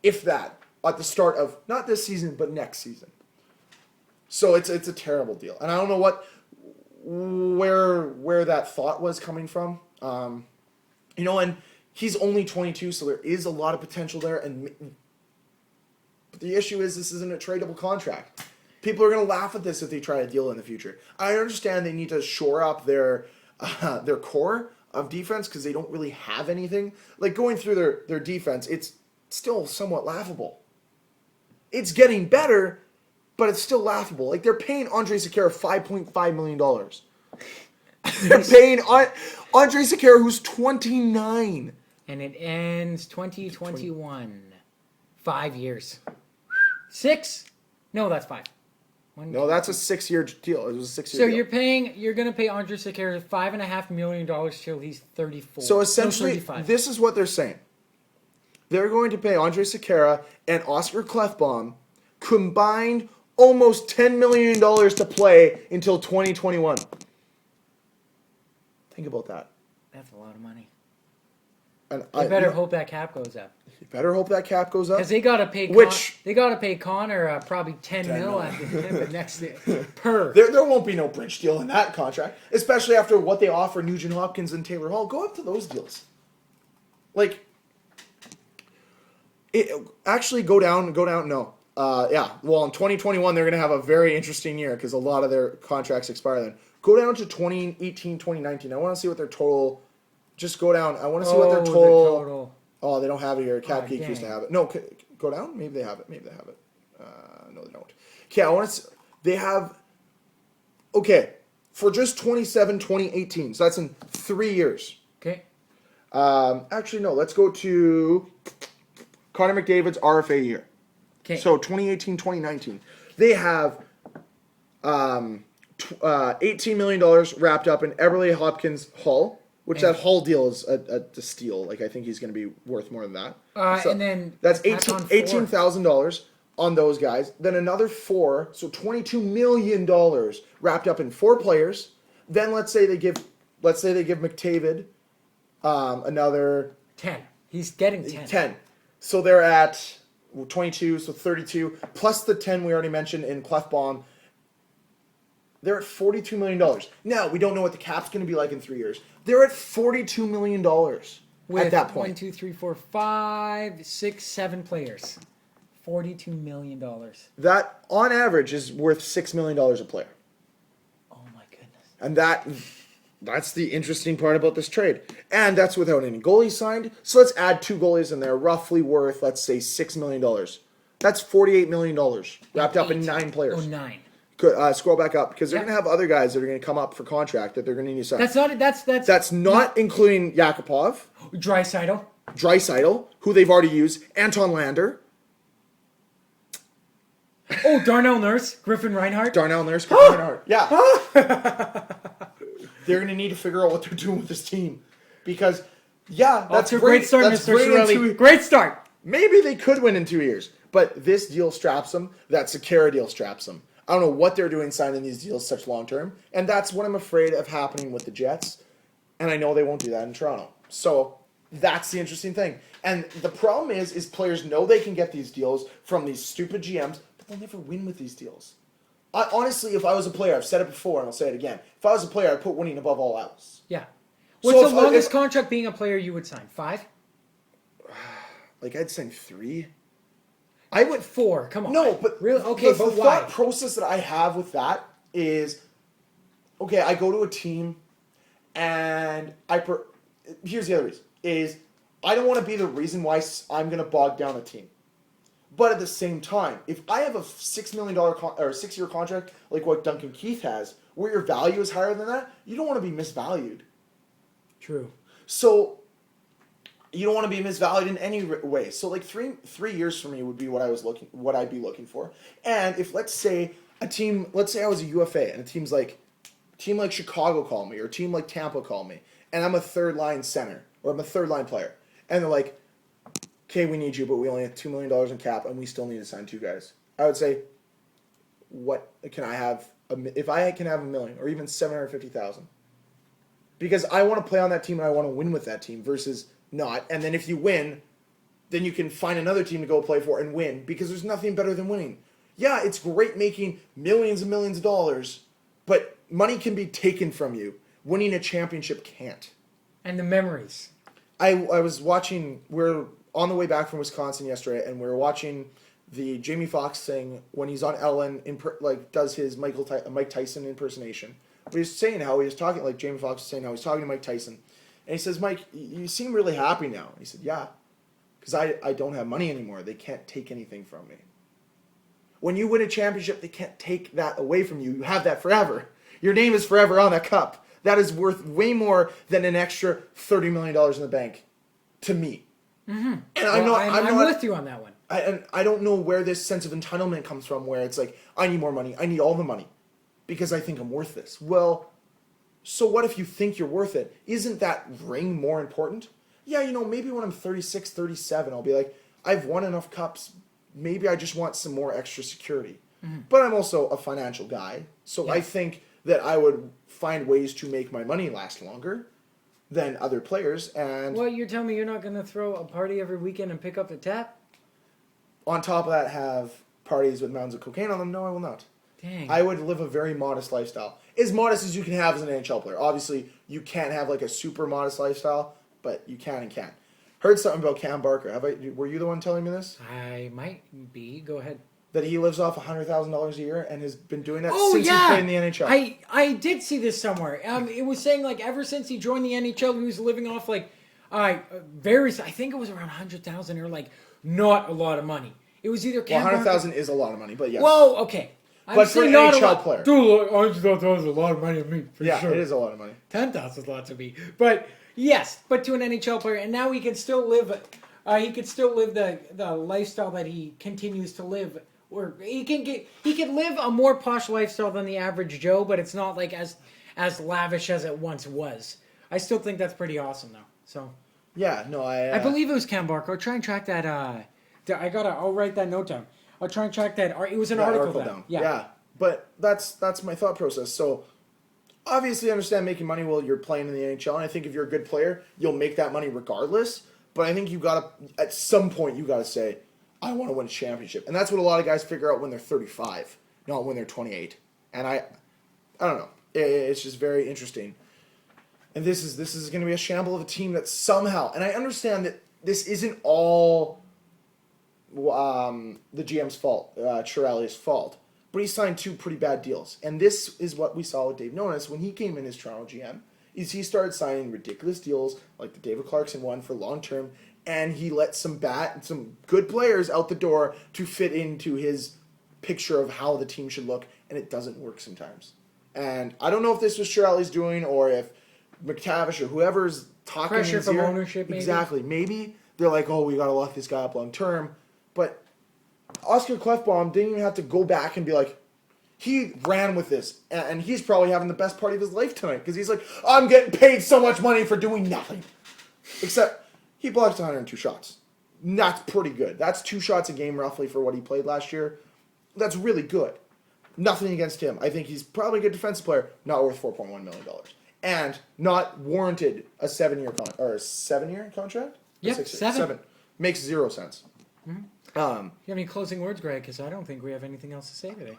if that. At the start of, not this season, but next season. So it's a terrible deal. And I don't know where that thought was coming from. And he's only 22, so there is a lot of potential there. But the issue is this isn't a tradable contract. People are going to laugh at this if they try a deal in the future. I understand they need to shore up their core of defense because they don't really have anything. Like going through their defense, it's still somewhat laughable. It's getting better, but it's still laughable. Like they're paying Andre Sekera $5.5 million. They're paying Andre Sekera, who's 29. And it ends 2021. 5 years. 6? No, that's 5. No, that's a 6-year deal. It was a 6-year so deal. you're going to pay Andre Sekera $5.5 million till he's 34. So essentially, 35. this is what they're saying. They're going to pay Andre Sekera and Oscar Klefbom combined almost $10 million to play until 2021. Think about that. That's a lot of money. And I better hope that cap goes up. You better hope that cap goes up. Because they got to pay Connor probably $10 million at the end of next year per. There won't be no bridge deal in that contract, especially after what they offer Nugent Hopkins and Taylor Hall. Go up to those deals. Like, actually go down. No. Well, in 2021, they're going to have a very interesting year because a lot of their contracts expire then. Go down to 2018, 2019. I want to see what their total... Just go down. I want to see what their total... Oh, they don't have it here. Cap Geek used to have it. No, go down. Maybe they have it. No, they don't. Okay, I want to... They have... Okay, for just 27, 2018. So that's in 3 years. Okay. Actually, no. Let's go to Connor McDavid's RFA year. Okay. So 2018, 2019. They have $18 million wrapped up in Eberle Hopkins Hull. Which that Hull deal is a steal. Like I think he's going to be worth more than that. And then that's $18,000 on those guys. Then another 4, so $22 million wrapped up in 4 players. Then let's say they give McDavid another 10. He's getting 10. 10. So they're at 22, so 32 plus the 10 we already mentioned in Klefbom. They're at $42 million. Now, we don't know what the cap's going to be like in 3 years. They're at $42 million with at that point. 1, 2, 3, 4, 5, 6, 7 players. $42 million. That, on average, is worth $6 million a player. Oh, my goodness. And that's the interesting part about this trade. And that's without any goalies signed. So let's add 2 goalies in there, roughly worth, let's say, $6 million. That's $48 million wrapped up in 9 players. Oh, 9. Scroll back up because they're going to have other guys that are going to come up for contract that they're going to need to sign. That's not including Yakupov, Draisaitl, who they've already used, Anton Lander. Oh, Darnell Nurse, Griffin Reinhart. Yeah. They're going to need to figure out what they're doing with this team because, that's a great start, Mr. Shirley. Great start. Maybe they could win in 2 years, but this deal straps them. That Sekera deal straps them. I don't know what they're doing signing these deals such long term, and that's what I'm afraid of happening with the Jets. And I know they won't do that in Toronto. So that's the interesting thing. And the problem is players know they can get these deals from these stupid GMs, but they'll never win with these deals. Honestly, if I was a player, I've said it before and I'll say it again. If I was a player, I'd put winning above all else. Yeah. What's the longest contract being a player you would sign? 5? Like I'd sign 3. I went 4. Come on. No, but really, okay, but the why? thought process that I have with that is, okay, I go to a team, and here's the other reason is I don't want to be the reason why I'm going to bog down a team, but at the same time, if I have a $6 million or 6-year contract like what Duncan Keith has, where your value is higher than that, you don't want to be misvalued. True. So. You don't want to be misvalued in any way. So like 3 years for me would be what I'd be looking for. And if let's say I was a UFA and a team like Chicago called me or a team like Tampa called me and I'm a third line center or I'm a third line player and they're like, okay, we need you, but we only have $2 million in cap and we still need to sign 2 guys. I would say, what can I have? If I can have $1 million or even $750,000, because I want to play on that team and I want to win with that team versus not. And then if you win, then you can find another team to go play for and win because there's nothing better than winning. Yeah, it's great making millions and millions of dollars, but money can be taken from you. Winning a championship can't. And the memories. I was watching, we're on the way back from Wisconsin yesterday, and we were watching the Jamie Foxx thing when he's on Ellen, does his Mike Tyson impersonation. But he's saying how he was talking, like Jamie Foxx was saying how he's talking to Mike Tyson. And he says, Mike, you seem really happy now. And he said, yeah, because I don't have money anymore. They can't take anything from me. When you win a championship, they can't take that away from you. You have that forever. Your name is forever on that cup. That is worth way more than an extra $30 million in the bank to me. Mm-hmm. And I'm with you on that one. I don't know where this sense of entitlement comes from, where it's like, I need more money. I need all the money because I think I'm worth this. Well, so what if you think you're worth it? Isn't that ring more important? Yeah, maybe when I'm 36, 37, I'll be like, I've won enough cups. Maybe I just want some more extra security. Mm-hmm. But I'm also a financial guy. So yeah. I think that I would find ways to make my money last longer than other players. And well, you're telling me you're not going to throw a party every weekend and pick up the tab? On top of that, have parties with mountains of cocaine on them? No, I will not. Dang. I would live a very modest lifestyle. As modest as you can have as an NHL player. Obviously, you can't have like a super modest lifestyle, but you can and can't. Heard something about Cam Barker. Were you the one telling me this? I might be. Go ahead. That he lives off $100,000 a year and has been doing that since he played in the NHL. I did see this somewhere. It was saying like ever since he joined the NHL, he was living off like I think it was around $100,000 or like not a lot of money. It was either Cam $100,000 is a lot of money, but yes. Well, okay. But for an NHL player, dude, $100,000 is a lot of money to me. For sure. It is a lot of money. 10,000 is a lot to me, but yes, but to an NHL player, and now he can still live. He could still live the lifestyle that he continues to live. Or he can live a more posh lifestyle than the average Joe, but it's not like as lavish as it once was. I still think that's pretty awesome though. So yeah, no, I believe it was Cam Barker. I'll try and track that. I'll write that note down. I'll try and track that. It was an article down. Yeah, but that's my thought process. So obviously, I understand making money while you're playing in the NHL, and I think if you're a good player, you'll make that money regardless. But I think at some point you gotta say, I want to win a championship. And that's what a lot of guys figure out when they're 35, not when they're 28. And I don't know. It's just very interesting. And this is going to be a shamble of a team that somehow, and I understand that this isn't all the GM's fault, Chiarelli's fault, but he signed 2 pretty bad deals. And this is what we saw with Dave Nonis when he came in as Toronto GM, is he started signing ridiculous deals like the David Clarkson one for long term. And he let some good players out the door to fit into his picture of how the team should look, and it doesn't work sometimes. And I don't know if this was Chiarelli's doing or if McTavish or whoever's talking pressure in his from ear. ownership. Maybe. Exactly. Maybe they're like, oh, we gotta lock this guy up long term. But Oscar Klefbom didn't even have to go back and be like, he ran with this, and he's probably having the best party of his life tonight because he's like, I'm getting paid so much money for doing nothing, except. He blocked 102 shots. That's pretty good. That's 2 shots a game roughly for what he played last year. That's really good. Nothing against him. I think he's probably a good defensive player, not worth $4.1 million. And not warranted a 7-year contract? Yep, 7. Makes 0 sense. Mm-hmm. You have any closing words, Greg? Because I don't think we have anything else to say today.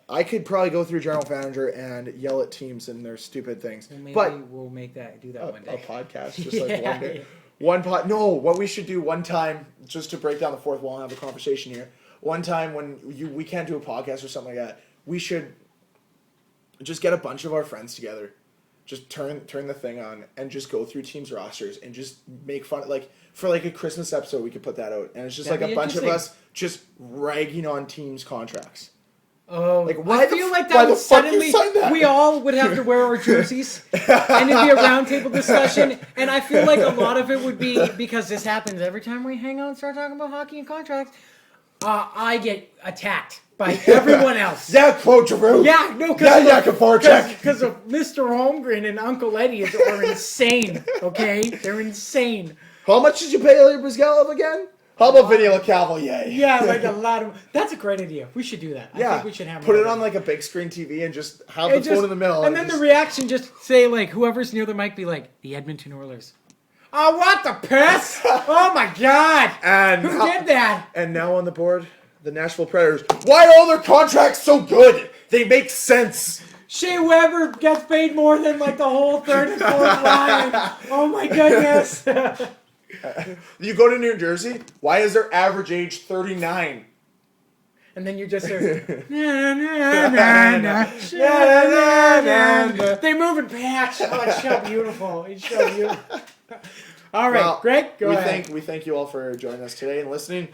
I could probably go through General Manager and yell at teams and their stupid things. Well, maybe but we'll do that one day. A podcast, just like one day. No, what we should do one time, just to break down the fourth wall and have a conversation here. One time when we can't do a podcast or something like that, we should just get a bunch of our friends together, just turn the thing on and just go through teams' rosters and just make fun. Like for like a Christmas episode, we could put that out, and it's just like a bunch of us just ragging on teams' contracts. Oh, like, I feel like that would suddenly we all would have to wear our jerseys, and it'd be a roundtable discussion. And I feel like a lot of it would be because this happens every time we hang out and start talking about hockey and contracts. I get attacked by everyone else. Yeah, quote Drew. Yeah, no, because of Mr. Holmgren and Uncle Eddie are insane. Okay, they're insane. How much did you pay Ilya Brizgalov again? How about Vinny LeCavalier? Yeah, like a lot of... That's a great idea. We should do that. I think we should have... Put it on like a big screen TV and just have the phone in the middle. And then the reaction just say like, whoever's near the mic be like, the Edmonton Oilers. Oh, what the piss? Oh my God. And who did that? And now on the board, the Nashville Predators. Why are all their contracts so good? They make sense. Shea Weber gets paid more than like the whole third and fourth line. Oh my goodness. You go to New Jersey, why is their average age 39? And then you just hear, na, na, na, na. They move and patch. Oh, it's so beautiful. It's so beautiful. All right, Well, Greg, go ahead. We thank you all for joining us today and listening.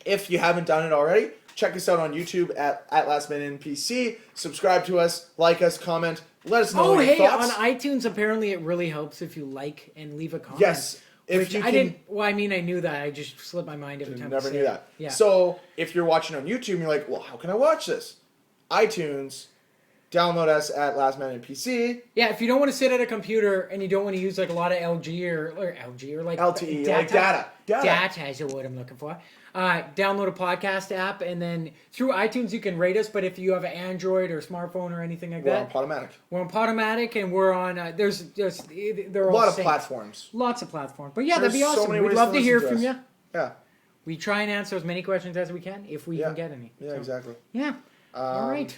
If you haven't done it already, check us out on YouTube at Last Minute NPC. Subscribe to us, like us, comment. Let us know your thoughts. On iTunes, apparently it really helps if you like and leave a comment. Yes. Which I didn't. Well, I mean, I knew that. I just slipped my mind every time. Never knew that. Yeah. So if you're watching on YouTube, and you're like, well, how can I watch this? iTunes. Download us at Last Man NPC. Yeah, if you don't want to sit at a computer and you don't want to use like a lot of LG or like LTE, like data. Data is the word I'm looking for. Download a podcast app, and then through iTunes you can rate us. But if you have an Android or smartphone or anything like that, we're on Podomatic. We're on Podomatic, and we're on. There are a lot of platforms. Lots of platforms. But yeah, that'd be so awesome. many We'd ways love to to hear listen to from us. you. Yeah. We try and answer as many questions as we can if we can get any. Yeah, So, exactly. Yeah. All right.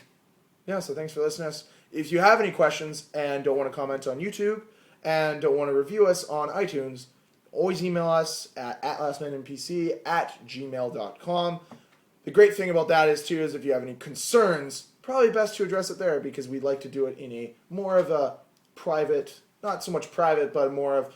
Yeah, so thanks for listening to us. If you have any questions and don't want to comment on YouTube and don't want to review us on iTunes, always email us at lastmanNPC@gmail.com. The great thing about that is if you have any concerns, probably best to address it there because we'd like to do it in a more of a private, not so much private, but more of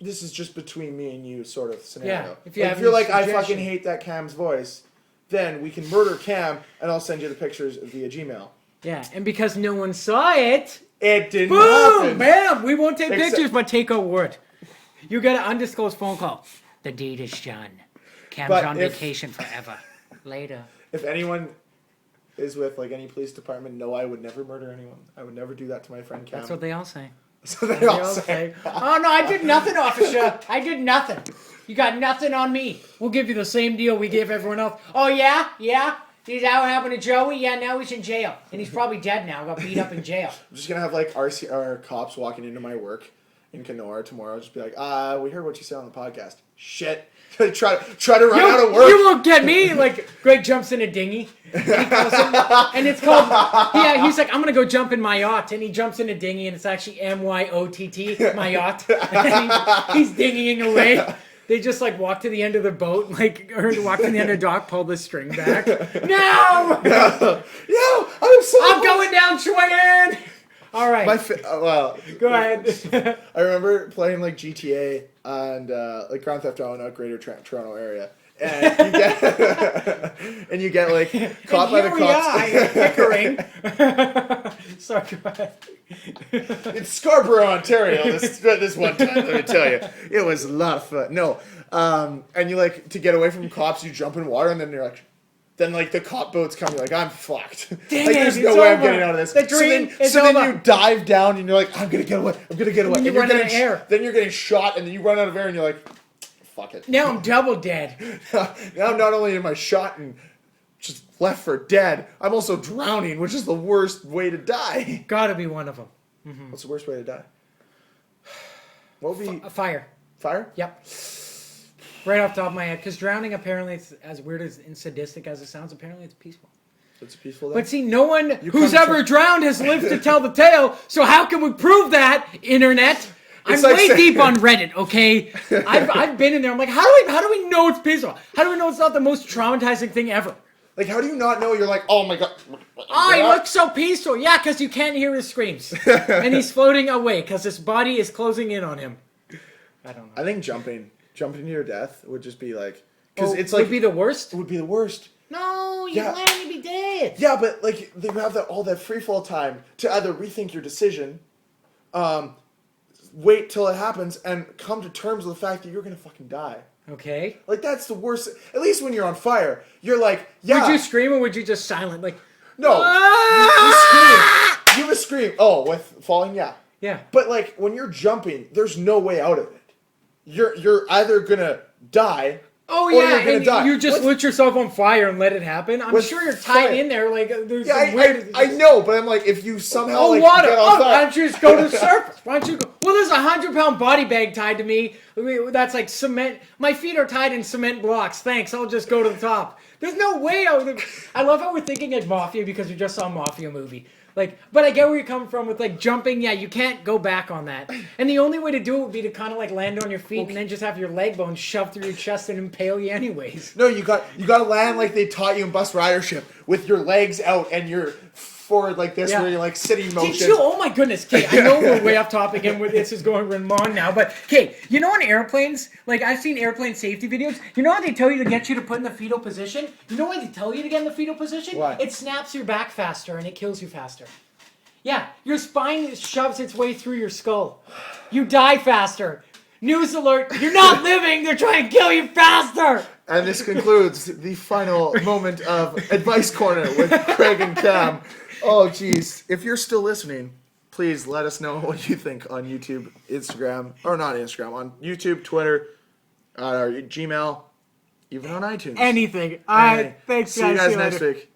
this is just between me and you sort of scenario. Yeah, if you're like, I fucking hate that Cam's voice, then we can murder Cam and I'll send you the pictures via Gmail. Yeah, and because no one saw it, it didn't boom, happen. Bam! We won't take pictures, but take our word. You get an undisclosed phone call. The deed is done. Cam's on vacation forever. Later. If anyone is with like any police department, no, I would never murder anyone. I would never do that to my friend Cam. That's what they all say. So they all say. Oh no, I did nothing, officer. I did nothing. You got nothing on me. We'll give you the same deal we gave everyone else. Oh yeah? Yeah? Is that what happened to Joey? Yeah, now he's in jail. And he's probably dead now. Got beat up in jail. I'm just going to have like our cops walking into my work in Kenora tomorrow. Just be like, we heard what you said on the podcast. Shit. try to run out of work. You won't get me. Like, Greg jumps in a dinghy. And he goes in, and it's called, he's like, I'm going to go jump in my yacht. And he jumps in a dinghy, and it's actually MYOTT, my yacht. And he's dinghying away. They just like walk to the end of the boat, or walk to the end of the dock, pull the string back. No! I'm going down swinging! All right. Go ahead. I remember playing like GTA and like Grand Theft Auto in Greater Toronto area. And you get like caught by the cops. Pickering. Sorry, go ahead. It's Scarborough, Ontario. This one time, let me tell you, it was a lot of fun. No, and you like to get away from cops, you jump in water, and then you're like, the cop boats come. You're like, I'm fucked. Dang like, there's no way I'm getting out of this. The dream so then you dive down, and you're like, I'm gonna get away. And you run out of air. Then you're getting shot, and then you run out of air, and you're like, fuck it. Now I'm double dead. Now not only am I shot and just left for dead, I'm also drowning, which is the worst way to die. Gotta be one of them. Mm-hmm. What's the worst way to die? What would be fire? Fire? Yep. Right off the top of my head, because drowning apparently, it's as weird and sadistic as it sounds. Apparently, it's peaceful. It's a peaceful day. But see, no one who's ever drowned has lived to tell the tale. So how can we prove that, internet? I'm way deep on Reddit, okay? I've been in there. I'm like, how do we know it's peaceful? How do we know it's not the most traumatizing thing ever? Like, how do you not know? You're like, oh my god. Oh, he looks so peaceful. Yeah, because you can't hear his screams. And he's floating away because his body is closing in on him. I don't know. I think jumping to your death would just be like, because it's like, would be the worst. It would be the worst. No, you're letting me be dead. Yeah, but like they have all that free fall time to either rethink your decision, wait till it happens, and come to terms with the fact that you're gonna fucking die. Okay. Like that's the worst. At least when you're on fire, you're like, yeah. Would you scream or would you just silent? Like, no, you scream. You have a scream. Oh, with falling, yeah. Yeah. But like when you're jumping, there's no way out of it. You're either gonna die. Oh yeah, and you just lit yourself on fire and let it happen. I'm sure you're tied in there. Like there's some weird. I know, but I'm like, if you somehow water. get off why don't you just go to the surface? Why don't you go? Well, there's a 100-pound body bag tied to me. That's like cement. My feet are tied in cement blocks. Thanks. I'll just go to the top. There's no way I love how we're thinking like Mafia because we just saw a Mafia movie. Like, but I get where you're coming from with like jumping. Yeah, you can't go back on that. And the only way to do it would be to kind of like land on your feet and then just have your leg bone shoved through your chest and impale you anyways. No, you got to land like they taught you in bus ridership with your legs out and your forward like this, where you're like sitting motion. Oh my goodness, Kate, I know we're way off topic and this is going wrong now, but Kate, you know on airplanes, like I've seen airplane safety videos, you know how they tell you to get you to put in the fetal position? You know why they tell you to get in the fetal position? Why? It snaps your back faster and it kills you faster. Yeah, your spine shoves its way through your skull. You die faster. News alert, you're not living, they're trying to kill you faster! And this concludes the final moment of Advice Corner with Craig and Cam. Oh, geez. If you're still listening, please let us know what you think on YouTube, Instagram, or not Instagram, on YouTube, Twitter, Gmail, even on iTunes. Anything. Anything. Thanks, See you guys next week.